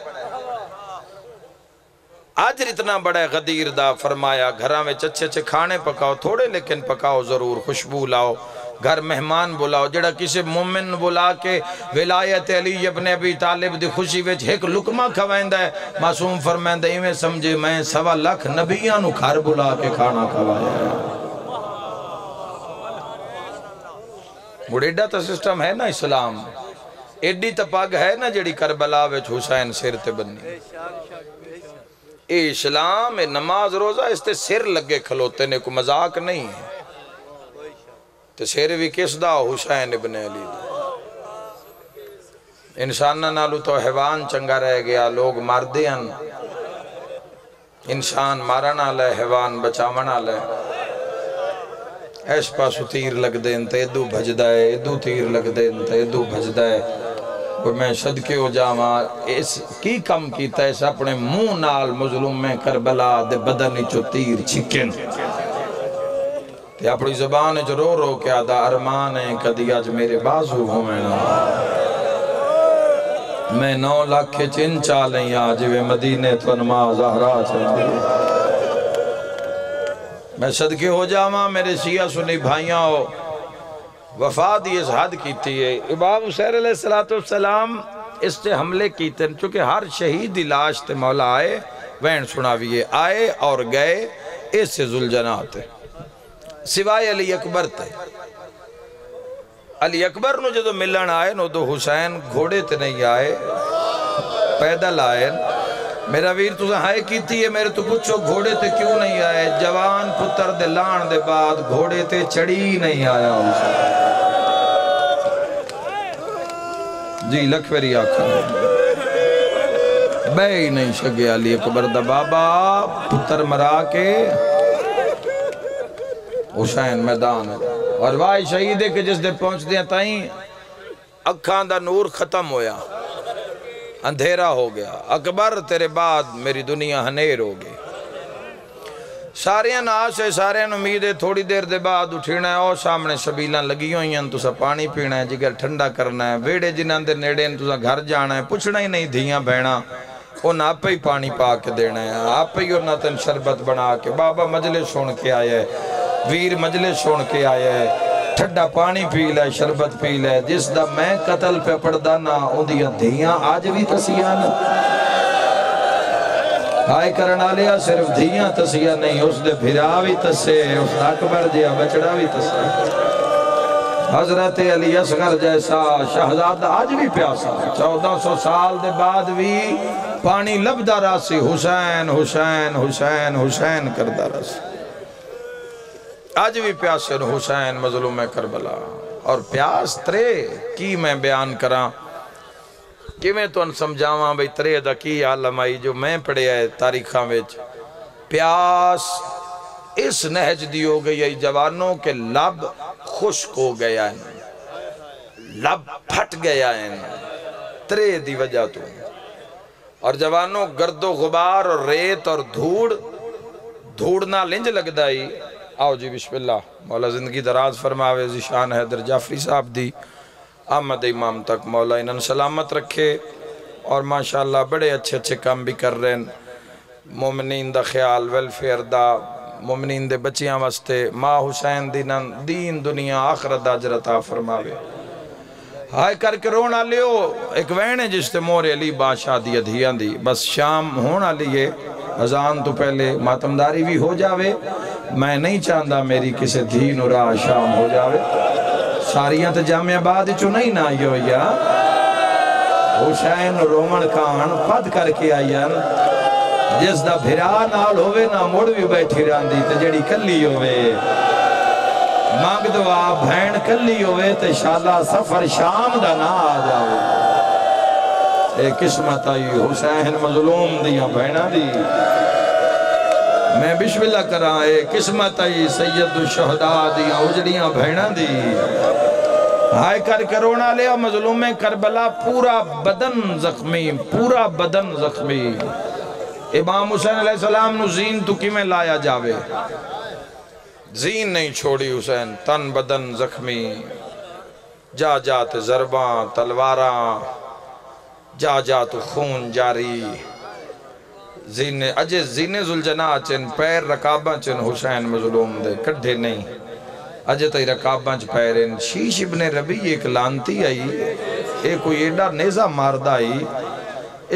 اجر اتنا بڑا ہے غدیر دا فرمایا گھراں میں اچھے کھانے پکاؤ تھوڑے لیکن پکاؤ ضرور خوشبو لاؤ گھر مہمان بلاؤ جڑا کسی مومن بلا کے ولایت علی ابن ابی طالب دی خوشی وچ 1 لقمہ کھوائندہ ہے معصوم فرمائندہ ایویں سمجھے میں 1.25 لاکھ نبیاں نو گھر بلا کے کھانا کھوایا ہے بڑیڈا تا سسٹم ہے نا اسلام ایڈی تپاگ ہے نا جڑی کربلا وچ حسین سر تے بنی اے اسلام اے نماز روزہ اس تے سر لگے کھلوتے نے کوئی مذاق نہیں ہے تے سر بھی کس دا حسین ابن علی انسانہ نالو تو حیوان چنگا رہ گیا لوگ مار دیاں انسان مارنا لے حیوان بچاونا لے ایس پاسو تیر لگ دین تے ادو بھجدہ ہے ادو تیر لگ دین تے ادو بھجدہ ہے وہ میں صدقے ہو جاواں اس کی کم کیتا ہے اس اپنے منہ نال مظلوم میں کربلا دے بدنی چو تیر چھکن تے اپنی زبان جو رو کے آدھا ارمان ہے کدی آج میرے بازو ہوں میں 9 لاکھ چن چالیں آج وہ مدینے تو نماز زہرا چاہتے میں صدقے ہو جاواں میرے شیعہ سنی بھائیاں ہو وفات یہ حد کیتی ہے امام حسین علیہ السلام اس سے حملے کیتے ہیں چونکہ ہر شہید لاش تے مولا آئے وین سناویے آئے اور گئے اس سے ذوالجناح تے سوائے علی اکبر تے علی اکبر نو جدو ملن آئے نو دو حسین گھوڑے تے نہیں آئے پیدل آئے میرا ویر تو ہائے کیتی ہے میرے تو پوچھو گھوڑے تے کیوں نہیں آئے جوان پتر دے لان دے بعد گھوڑے تے چڑی نہیں آیا جی لکھوری آکھا بے ہی نہیں شگے علی اکبر دا بابا پتر مرا کے حسین میدان ہے اور وائی شہید ہے کہ جس دے پہنچ دیا تائیں اکھاں دا نور ختم ہویا اندھیرا ہو گیا اکبر تیرے بعد میری دنیا ہنیر ہو گئی ساریاں آس ہے ساریاں امید ہے تھوڑی دیر دے بعد اٹھینا ہے اور سامنے شبیلاں لگی ہوئی ہیں تو سا پانی پینا ہے جگر ٹھنڈا کرنا ہے ویڑے جنہاں دے نیڑے تو سا گھر جانا ہے پوچھنا ہی نہیں دھیاں بہنا انہاں آپ ہی پانی پا کے دینا ہے، آپ ہی انہاں تن شربت بنا کے، بابا مجلس سن کے آیا ہے، ویر مجلس سن کے آیا ہے، ٹھڈا پانی پی لے، شربت پی لے، جس دا میں قتل پہ پڑھدا نا اندیاں دھیاں آج بھی تسیاں نا، ہائے کرنا لیا صرف دھیاں تسیاں نہیں، اس دے بھرا بھی تسے، اس دا اکبر جیا بچڑا بھی تسے، حضرت علی اصغر جیسا شہزادہ آج بھی پیاسا، 1400 سال دے بعد بھی پانی لبدا راسی، حسین حسین حسین حسین کردہ راسی، آج بھی پیاسے حسین مظلوم کربلا، اور پیاس ترے کی میں بیان کراں، کہ میں تو ان سمجھاواں بھئی ترے دا کی عالم آئی جو میں پڑھے آئے تاریخاں ویچ، پیاس اس نہج دی ہو گئی ہے جوانوں کے لب خشک ہو گیا ہے، لب پھٹ گیا ہے، ترے دی وجہ تو، اور جوانوں گرد و غبار اور ریت اور دھوڑنا لنج لگ دائی، آؤ جی بسم اللہ، مولا زندگی دراز فرماوے، ذیشان حیدر جعفری صاحب دی، احمد امام تک مولا انہاں سلامت رکھے، اور ماشاءاللہ بڑے اچھے اچھے کام بھی کر رہے ہیں، مومنین دا خیال ویلفیئر دا، مومنین دے بچیاں واسطے، ماں حسین دین دنیا آخرت دا اجر عطا فرماوے، ہائے کر کے رونا لیو، ایک وینے جس تے مور علی بادشاہ دی ادھیاں دی، بس شام ہونا لیے، اذان تو پہلے ماتمداری بھی ہو جاوے، میں نہیں چاہندہ میری کسے دین اور شام ہو جاوے، ساریاں تے جامعہ بعد چو نہیں نہ آئیو یا حسین رومن کان پد کر کے آئیاں، جس دا بھرا نال ہوئے نا موڑ بھی بیٹھی راندی تے جڑی کلی ہوئے، مانگ دعا بھین کلی ہوئے تے شالا سفر شام دا نہ آ جاؤ، اے قسمت آئی حسین مظلوم دیاں بھینا دی، میں بسم اللہ کراں، اے قسمت آئی سید الشہداء دیاں اجڑیاں بھینا دی، ہائے کر کرونا لیا مظلوم کربلا پورا بدن زخمی، پورا بدن زخمی، امام حسین علیہ السلام نو زین تو کی میں لایا جاوے، زین نہیں چھوڑی حسین، تن بدن زخمی، جا جات ضرباں تلواراں، جا جات خون جاری، اجے زین زلجناہ چن پیر رکاباں چن حسین مظلوم دے کڈھے نہیں، اجے تائی رکاباں چ پیرین، شیش ابن ربی ایک لانتی آئی، ایک کوئی ایڈا نیزہ ماردہ آئی،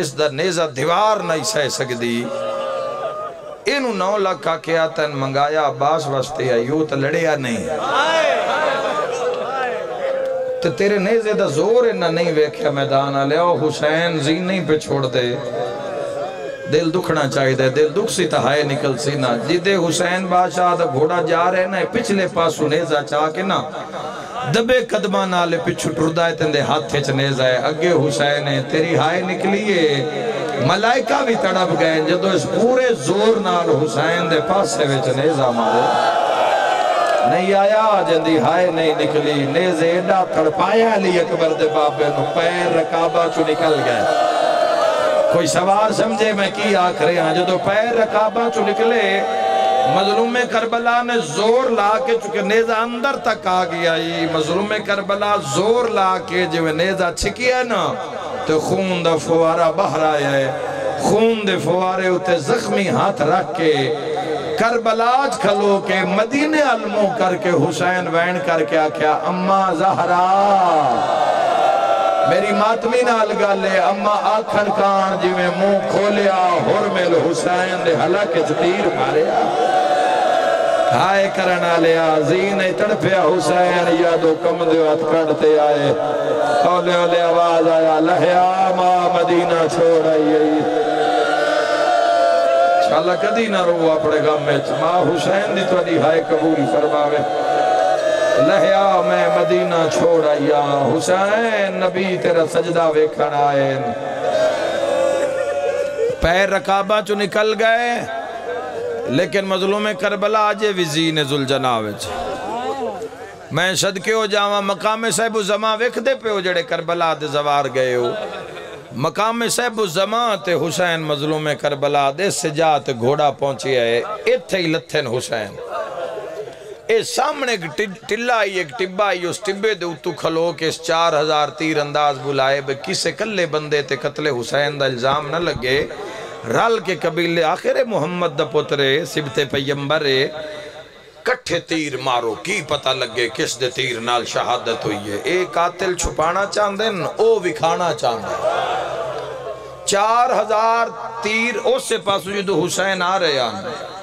اس دا نیزہ دیوار نہیں سہ سکدی، انہوں 9 لاکھ کیا تن منگایا عباس واسطے آئیو تا لڑیا نہیں، تو تیرے نیزے دا زور انہا نہیں ویکھیا میدان آلے، او حسین زین نہیں پہ چھوڑ دے، دل دکھنا چاہی دے، دل دکھ سی تہائے نکل سی نا، جیدے حسین بادشاہ دا گھوڑا جا رہے نا، پچھلے پاسو نیزہ چاہ کے نا، دبے قدمہ نالے پچھو ٹردائے تندے ہاتھے چ نیزہ ہے، اگے حسین ہے، تیری ہائے نکلیے، ملائکہ بھی تڑپ گئے، جدو اس پورے زور نال حسین دے پاسے وچ نیزہ مارے، نہیں آیا جندی ہائے نہیں نکلی، نیزے ایڈا تڑپایا علی اکبر دے بابے نو، پیر رکابہ چو نکل گئے، کوئی سوال سمجھے میں کی آکھرے ہاں، جدو پیر رکابہ چو نکلے، مظلوم کربلا نے زور لا کے، چونکہ نیزہ اندر تک آ گیا، مظلوم کربلا زور لا کے جو نیزہ چھکیا نا، تو خون دا فوارہ باہر آیا ہے، خون دے فوارے ہوتے زخمی ہاتھ رکھ کے، کربلاج کھلو کے مدینے علموں کر کے حسین وین کر کے آکھیا، اماں زہرا میری ماتمی نال گالے، اماں آکھن کان جی میں منہ کھولیا، حرمل حسین دے حلق تیر ماریا، ہائے کرنا لیا، زین تڑپیا حسین، یادو کم دیوات کڑتے آئے، اولے اولے آواز آیا، لہیا ماں مدینہ چھوڑ آئی، شاءاللہ کدی نہ رو اپنے غم میں، ماں حسین دی تو دی ہائے قبول فرماوے، لہیا میں مدینہ چھوڑ آیا، حسین نبی تیرا سجدہ ویکھن آئے، پیر رکابہ چو نکل گئے، لیکن مظلوم کربلا آجے وزین زلجناوچ، میں صدقے ہو جاواں مقام صاحب الزمان ویکھ دے پہ ہو جڑے کربلا دے زوار گئے ہو، مقام صاحب الزمان تے حسین مظلوم کربلا دے سجا تے گھوڑا پہنچی ہے، اتھے ہی لتھن حسین، اے سامنے ایک ٹلہ آئی ایک ٹبہ آئی اس ٹبے دے اتو کھلو کے اس 4000 تیر انداز بلائے بے کسے کلے بندے تے قتل حسین دا الزام نہ لگے رل کے قبیلے آخر محمد دا پترے سبت پیمبرے کٹھے تیر مارو کی پتہ لگے کس دے تیر نال شہادت ہوئی ہے اے قاتل چھپانا چاندن او وکھانا چاندن 4000 تیر اس سے پاسو جدو حسین آ رہے آنے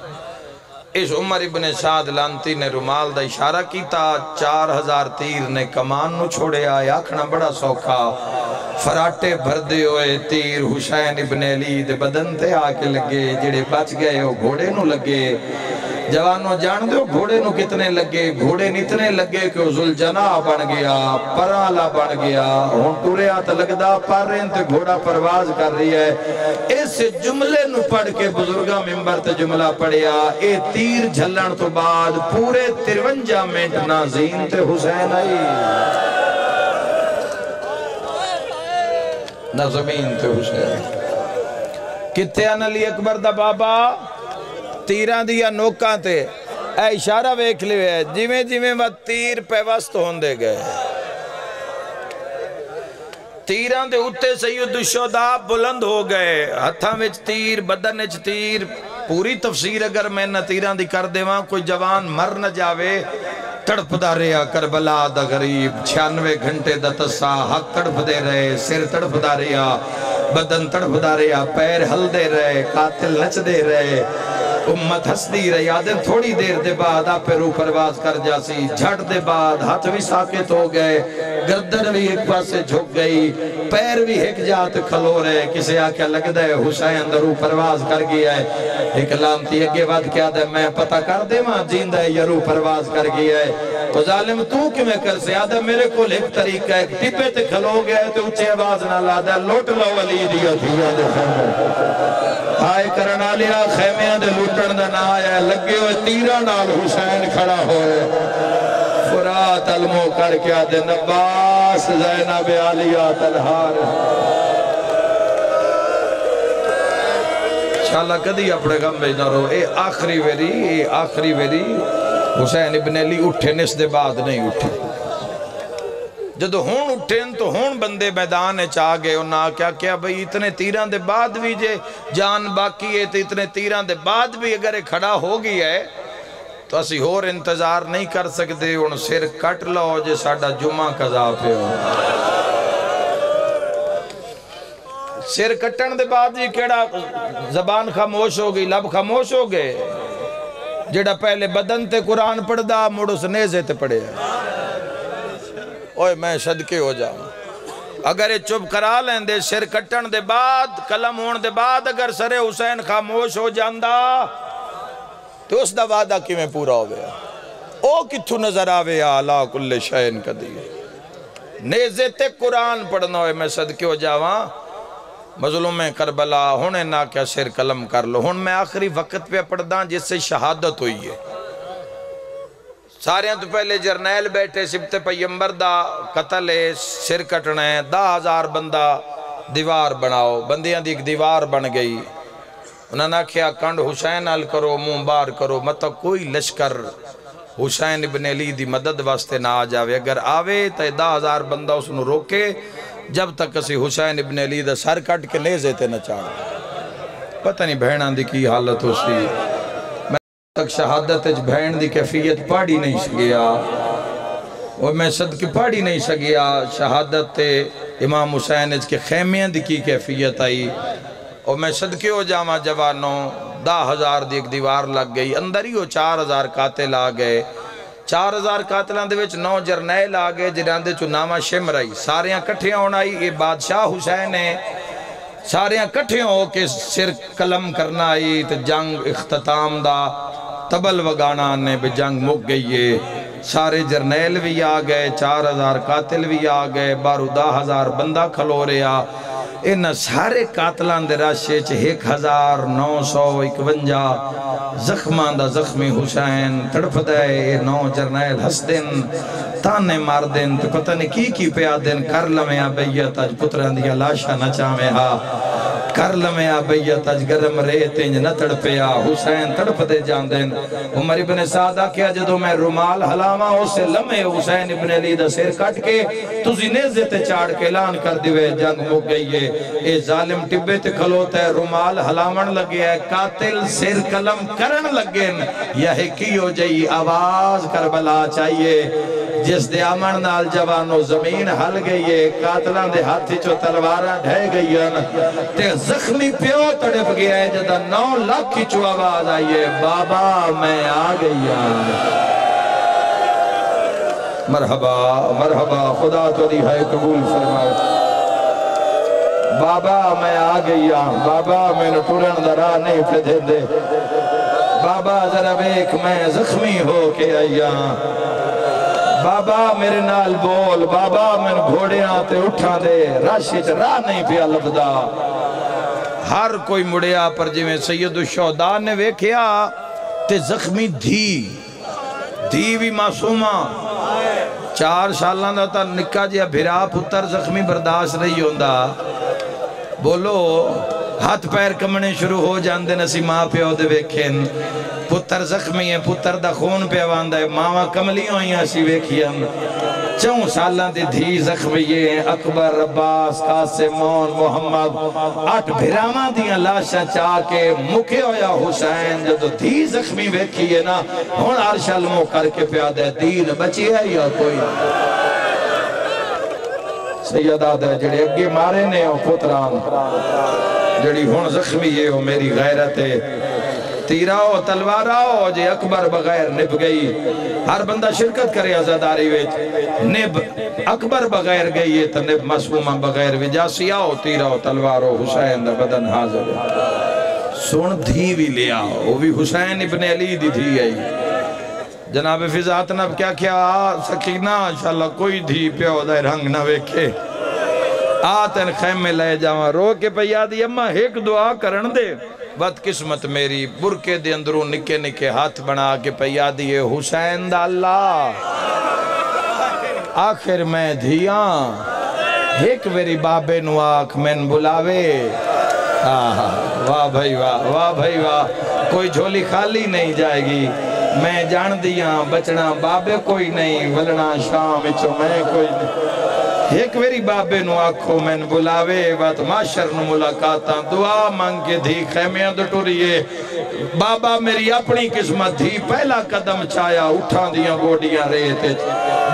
اس عمر ابن سعد لانتی نے رومال دا اشارہ کیتا 4000 تیر نے کمان نو چھوڑے آئے آکھنا بڑا سوکھا فراٹے بھردے ہوئے تیر حسین ابن علی دے بدن تے آکے لگے جڑے بچ گئے ہو گھوڑے نو لگے جوانوں جان دے ہو گھوڑے نو کتنے لگے گھوڑے نتنے لگے کہ ذوالجناح بن گیا پرالا بن گیا ہون ٹوریا تا لگدا پارین تے گھوڑا پرواز کر رہی ہے اس جملے نو پڑھ کے بزرگاں ممبر تے جملہ پڑھیا اے تیر جھلن تو بعد پورے 53 منٹ نازین تے حسین آئی نہ زمین تے حسین کتے آن علی اکبر دا بابا تیران دیا نوکاں تے اے اشارہ ویکھ لیوے ہے جیویں جیویں وہ تیر پہ وسط ہوندے گئے تیران دے اتے سید الشہداء بلند ہو گئے ہتھاں وچ تیر بدن وچ تیر پوری تفسیر اگر میں نہ تیران دی کر دے وہاں کوئی جوان مر نہ جاوے تڑپ دا رہا کربلا دا غریب 96 گھنٹے دا تسا حق تڑپ دے رہے سر تڑپ دا رہا بدن تڑپ دا رہا پیر ہل دے رہے قاتل نچ دے رہے امت ہس دی رہی آدم تھوڑی دیر دے بعد آپ پہ رو پرواز کر جاسی جھٹ دے بعد ہاتھ بھی ساکت ہو گئے گردن بھی ایک پاسے جھک گئی پیر بھی ایک جات کھلو رہے کسے آکے لگ دے حسین در رو پرواز کر گیا ہے ایک لامتی اگے بات کیا دے میں پتہ کر دے ماں جیندہ ہے یہ رو پرواز کر گیا ہے وہ ظالم تو کیوں کر سے آدم میرے کو ایک طریقہ ایک ٹپے تے کھلو گئے تو اچھے آواز نہ لادا لوٹ لو ولی دیا دیا دے ہائے کرنا لیا خیمیاں دے لوٹن دا نہ آیا لگے ہوئے تیرہ نال حسین کھڑا ہوئے فرات علمو کر کے آدھے نباس زینب علیہ تلہار انشاءاللہ کدی اپنے غم بیجنا رہو اے آخری ویری حسین ابن علی اٹھے نس دے بعد نہیں اٹھے جدو ہون اٹھیں تو ہون بندے میدان چاہ گئے انہاں کیا بھئی اتنے تیران دے بعد بھی جے جان باقی ہے تو اتنے تیران دے بعد بھی اگر کھڑا ہو گئی ہے تو اسی اور انتظار نہیں کر سکتے ان سر کٹ لو جے ساڑھا جمعہ قضا پہ ہو سر کٹن دے بعد بھی کیڑا زبان خاموش ہو گئی لب خاموش ہو گئے جڑا پہلے بدن تے قرآن پڑھ دا مڑ اس نیزے تے پڑھے اوہ میں صدقے ہو جاؤں اگر یہ چپ کرا لیں دے سر کٹن دے بعد کلم ہون دے بعد اگر سر حسین خاموش ہو جاندہ تو اس دا وعدہ کی میں پورا ہو گیا او کتھو نظر آوے یا اللہ کل شین کا دیئے نیزے تے قرآن پڑھنا ہوئے میں صدقے ہو جاؤں مظلوم کربلا ہونے نہ کیا سر کلم کر لو ہون میں آخری وقت پہ پڑھداں جس سے شہادت ہوئی ہے سارے ہیں تو پہلے جرنیل بیٹھے سبت پیمبر دا قتل ہے سر کٹنے 10,000 بندہ دیوار بناؤ بندیاں دی ایک دیوار بن گئی انہوں نے کیا کنڈ حسین حل کرو منہ بار کرو مطلب کوئی لشکر حسین ابن علی دی مدد واسطے نہ آ جاوے اگر آوے تو 10,000 بندہ اس نے روکے جب تک اسی حسین ابن علی دا سر کٹ کے نیزے تے نہ چاڑ پتہ نہیں بہنان دی کی حالت ہو سی میں تک شہادت اچ بہن دی کیفیت پاڑی نہیں سگیا اور میں صدقے پاڑی نہیں سگیا شہادت تے امام حسین اچ کے خیمیاں دی کی کیفیت آئی اور میں صدقے ہو جاما جوانوں 10,000 دی ایک دیوار لگ گئی اندر ہی وہ 4,000 قاتل آ گئے 4,000 قاتلان دے وچ 9 جرنیل آ گئے جنہاں دے چو نامہ شمر آئی ساریاں کٹھیاں ہونا آئی یہ بادشاہ حسین ہے ساریاں کٹھیاں ہو کے سر کلم کرنا آئی تو جنگ اختتام دا تبل وگانا آنے بے جنگ مک گئی ہے سارے جرنیل بھی آ گئے 4,000 قاتل بھی آ گئے 12,000 بندہ کھلو رہا ان سارے قاتلان دے راشے 1,951 زخمان دا زخمی حسین تڑپ دے 9 جرنیل ہس دن تانے مار دن تو پتہ نہیں کی پیا دن کر لمیا بیت آج پتران دیا لاشا نچا میں ہا کر لمیں آبیہ تج گرم ریت انج نہ تڑپیا حسین تڑپ دے جاندین عمر ابن سعدہ کیا جدو میں رومال حلاما اسے لمیں حسین ابن علی دا سیر کٹ کے تُسی نیزے تے چاڑ کے اعلان کر دیوے جنگ مک گئی ہے اے ظالم ٹبے تے کھلوتا ہے رومال حلامن لگے ہے قاتل سیر کلم کرن لگن یہ کی ہو جائی آواز کربلا چاہیے جس دے آمن نال جوانو زمین ہل گئی ہے قاتلان دے ہاتھی چو تلوارہ ڈھے گئی ہے تے زخمی پیو تڑپ گیا ہے جدہ 9 لاکھ کی چو آواز آئیے بابا میں آ گئی ہوں مرحبا مرحبا خدا تو رہائی قبول فرمائے بابا میں آ گئی ہوں بابا میں نے ٹورن درہ نہیں پھدے دے بابا ذرا بیک میں زخمی ہو کے آئیا بابا میرے نال بول بابا میں گھوڑے آتے اٹھا دے راشد راہ نہیں پیا لبدا ہر کوئی مڑیا پر جویں سید الشہداء نے ویکھیا تے زخمی دھی بھی معصومہ 4 سالان دا تا نکا جیا بھرا پتر زخمی برداشت نہیں ہوندہ بولو ہاتھ پیر کمنے شروع ہو جاندے نسی ماں پہ ہو دے ویکھیں پتر زخمی ہے پتر دا خون پہ آواندہ ہے ماں کملی ہوئی ہیں سی ویکھیں 4 سالان دے دھی زخمی ہیں اکبر عباس قاسم مون محمد 8 بھراما دیاں لاشاں چاہ کے مکے ہویا حسین جدو دھی زخمی ویکھی ہے نا ہون عرشل مو کر کے پیادہ دین بچی ہے یا کوئی سیدہ دے جڑے اگے مارے نے ہو پتران جڑی ہون زخمی ہے ہو میری غیرت ہے تیرہ ہو تلوارہ ہو جے اکبر بغیر نب گئی ہر بندہ شرکت کرے عزاداری ویچ نب اکبر بغیر گئی ہے تو نب مسمومہ بغیر وجاسی آؤ تیرہ ہو تلوار ہو حسین دا بدن حاضر ہے سن دھی بھی لیا وہ بھی حسین ابن علی دی دھی ہے جناب فضات نب کیا کیا سکینہ انشاءاللہ کوئی دھی پیو دے رنگ نہ ویکھے آتن خیمے لے جاواں رو کے پیادی اممہ ایک دعا کرن دے بد قسمت میری برکے دے اندروں نکے نکے ہاتھ بنا کے پیادی حسین دا اللہ آخر میں دھیاں ایک ویری بابے نو آکھ من بلاوے واہ بھائی واہ بھائی واہ کوئی جھولی خالی نہیں جائے گی میں جان دیاں بچنا بابے کوئی نہیں ولنا شام اچھو میں کوئی نہیں ایک ویری بابے نو آکھو میں بلاوے بات معاشر نو ملاقاتاں دعا مانگ کے دھی خیمیاں دو ٹوریے بابا میری اپنی قسمت تھی پہلا قدم چایا اٹھاں دیاں گوڑیاں ریتے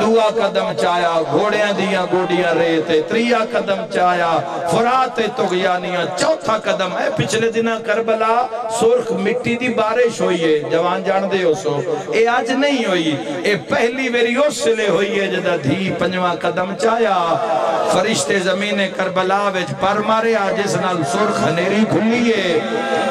دعا قدم چایا گھوڑیاں دیاں گوڑیاں ریتے تریا قدم چایا فرات تغیانیاں چوتھا قدم ہے پچھلے دنہ کربلا سرخ مٹی دی بارش ہوئی ہے جوان جان دے ہو سو اے آج نہیں ہوئی اے پہلی ویری اس سلے ہوئی ہے جدہ دھی 5واں قدم چایا فرشتے زمین کربلا ویج پر مارے آجس نال سرخ ہنیری کھلیے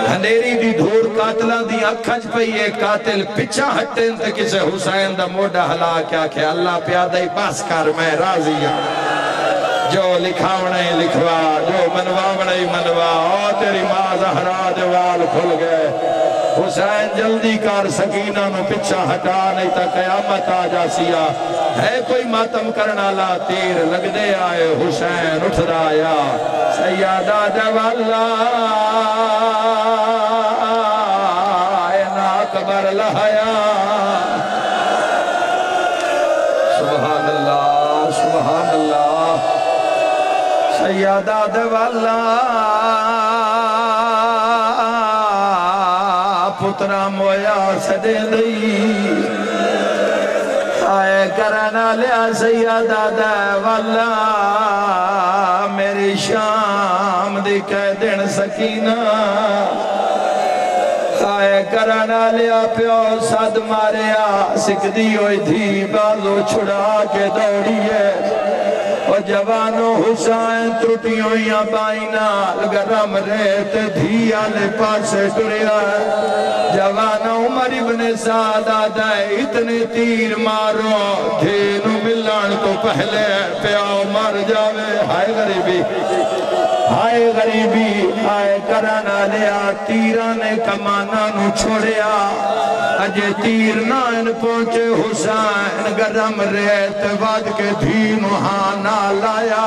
ہنیری دی دھور قاتلان دی اکھنچ پئیے قاتل پچھا ہٹیں تے کسے حسین دا موڑا حلا کیا کہ اللہ پیادہ ہی باس کر میں راضی ہوں جو لکھاونے لکھوا جو منواونے منوا او تیری ماں زہرا دیوال کھل گئے حسین جلدی کر سکینہ نو پچھا ہٹا نہیں تا قیامت آ جاسیا ہے کوئی ماتم کرنا لا تیر لگ دے آئے حسین اٹھ رایا سیادہ دیوالا اینا اکبر لہایا سبحان اللہ سبحان اللہ سیادہ دیوالا پترا مویا سدے دئی آئے کرنا لیا سیادہ دیوالا میری شام دی کہہ دن سکینہ آئے کرنا لیا پیو صد ماریا سکھ دی ہوئی تھی بازو چھڑا کے دوڑیے اور جوانو حسین ترٹی ہوئیاں بائینا گرم ریت دھیا لے پاسے ٹریا جوانو عمر ابن سعدہ دائے اتنے تیر مارو دھینو ملان تو پہلے پیاؤ مر جاوے ہائے غریبی آئے کرانا لیا تیرانے کمانا نو چھوڑیا اجے تیر نائن پہنچے حسین گرم ریت واد کے دھینو ہانا لایا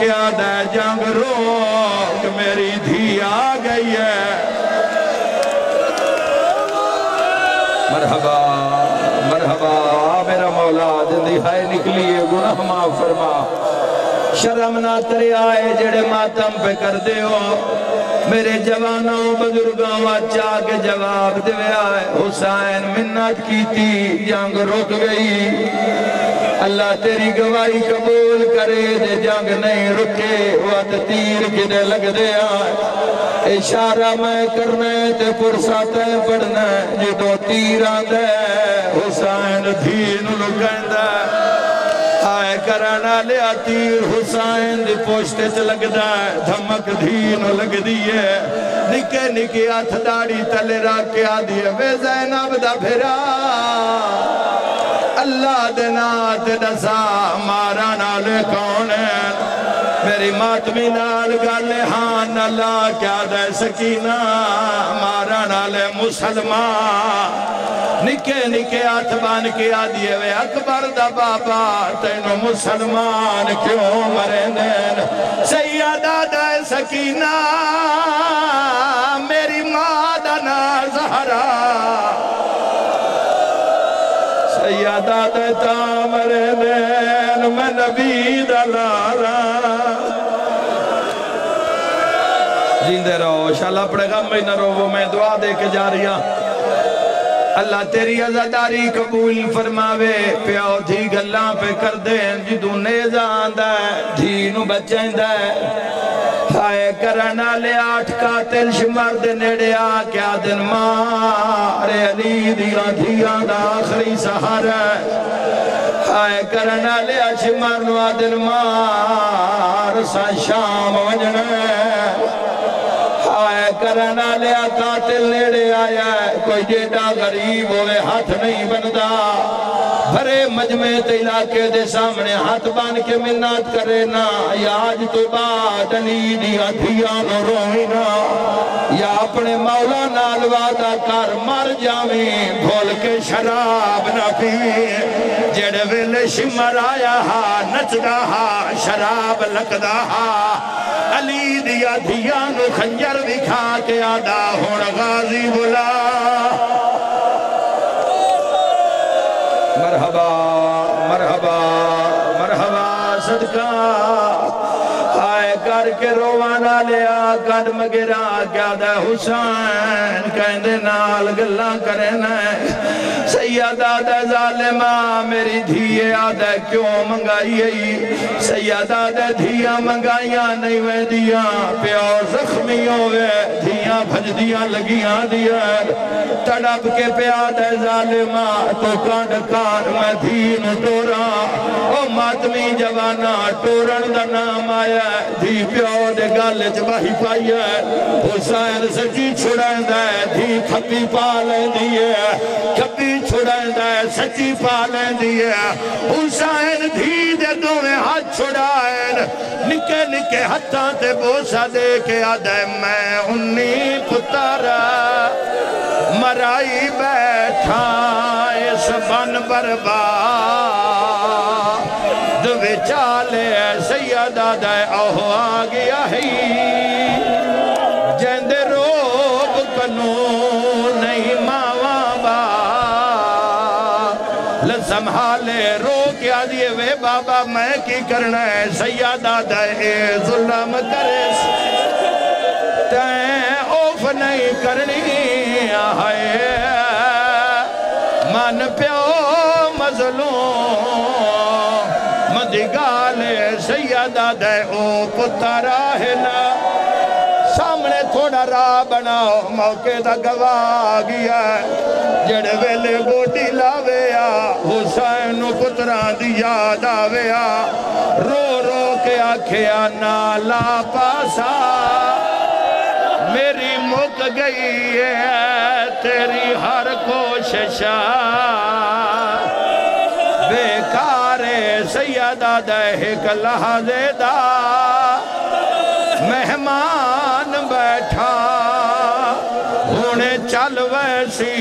کے آدھا جنگ روک میری دھی آ گئی ہے مرحبا مرحبا میرا مولا جندی ہائے نکلی ہے گناہ معاف فرما شرم نہ ترے آئے جڑے ماتم پہ کر دے ہو میرے جوانوں بزرگوں واچا کے جواب دے آئے حسین منت کی تھی جنگ رک گئی اللہ تیری گواہی قبول کرے دے جنگ نہیں رکے وقت تیر کدے لگ دے آئے اشارہ میں کرنے تے پرساتیں پڑھنے جدو تیران دے حسین دھین لکن دے آئے کرانا لیا تیر حسین دی پوشتے چ لگ دا دھمک دھین لگ دیئے نکے نکے آتھ داڑی تلے راکے آدھیے وے زینب دا بھرا اللہ دنات دسا مارا نالے کون ہے میری ماتمی نال گالے ہان اللہ کیا دے سکینہ مارا نالے مسلمان نکے نکے آتھ بان کے آدھیے وے اکبر دا بابا تینو مسلمان کیوں مرے دین سیدہ دا سکینہ میری مادنا زہرا سیدہ دا تامرے دین میں نبی دلالا جیندے رہو شاءاللہ پڑے غم میں نہ رو میں دعا دے کے جا رہی ہوں اللہ تیری عزاداری قبول فرماوے پیاؤ دھی گلاں پہ کر دیں جدو نیزہ آندہ ہے دھینو بچیں دے ہائے کرنا لے 8 قاتل شمار دے نیڑے کیا دن مارے علی دیا دھیاں دا آخری سہارا ہائے کرنا لے شمار نوا دن مار سا شام وجنے آئے کرنا لیا قاتل نیڑے آیا ہے کوئی جیڑا غریب ہوئے ہاتھ نہیں بندہ بھرے مجمع علاقے دے سامنے ہاتھ بان کے منت کرے نا یا آج تو بعد علی دیا دھیاں روئینا یا اپنے مولا نال وعدہ کر مر جاویں بھول کے شراب نہ پی جڑے ویلے شمر آیا ہا نچدا ہا شراب لکدا ہا علی دیا دھیاں نو خنجر دکھا کے آدھا ہون غازی بلا مرحبا مرحبا مرحبا صدقہ آئے کر کے روانا لیا قدم گرا کیا دے حسین کہندے نال گلہ کرنے سیدہ دے ظالمہ میری دھیے آدھے کیوں منگائی سیدہ دے دھیاں منگائیاں نہیں وے دیاں پیار زخمی ہوئے دھیاں بھج دیاں لگیاں دیاں تڑپ کے پیادہ ظالمہ تو کانڈ کار میں دھین ٹورا او ماتمی جوانا ٹورن دا نام آیا دھی پیو دے گالے جباہی پائی ہے حسین سچی چھڑائیں دے دھی کھپی پالیں دیئے کھپی چھڑائیں دے سچی پالیں دیئے حسین دھی دے دویں ہاتھ چھڑائیں نکے نکے ہتھاں تے بوسا دے کے آدھے میں انہی پتارا مرائی بیٹھا اس بن برباد دوے چالے سیدہ دے اوہ آگیا ہی جیندے روب کنو نہیں ماواں با لسمحالے رو کیا دیئے وے بابا میں کی کرنا ہے سیدہ دے ظلم کرے تین اوف نہیں کرنی آئے من پیو مظلوم مدگالے سیدہ دے او پترا ہے نا سامنے تھوڑا راہ بناؤ موقع دا گواہ گیا جڑ ویلے گوٹی لاویا حسین پتران دی یاد آویا رو رو کے آکھیا نالا پاسا میری مک گئی ہے تیری ہر کوششہ بیکار سیدہ دہک لحظے دا مہمان بیٹھا ہونے چل ویسی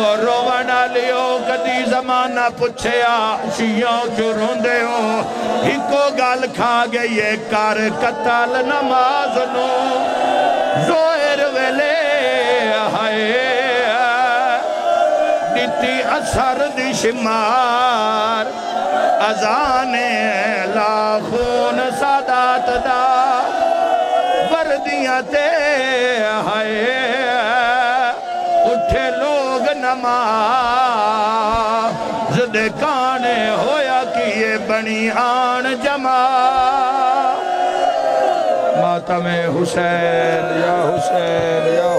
اور روانہ لیو کدی زمانہ پچھیا شیعوں کیوں روندے ہو ہکو گال کھا گئیے کار قتل نماز نو زوہر ویلے ہائے دیتی اثر دی شمار اذان لاخون سادات دا وردیاں تے ہائے اٹھے لوگ نماز دے کانے ہویا کیے بنی آن جمع ماتم حسین یا حسین یا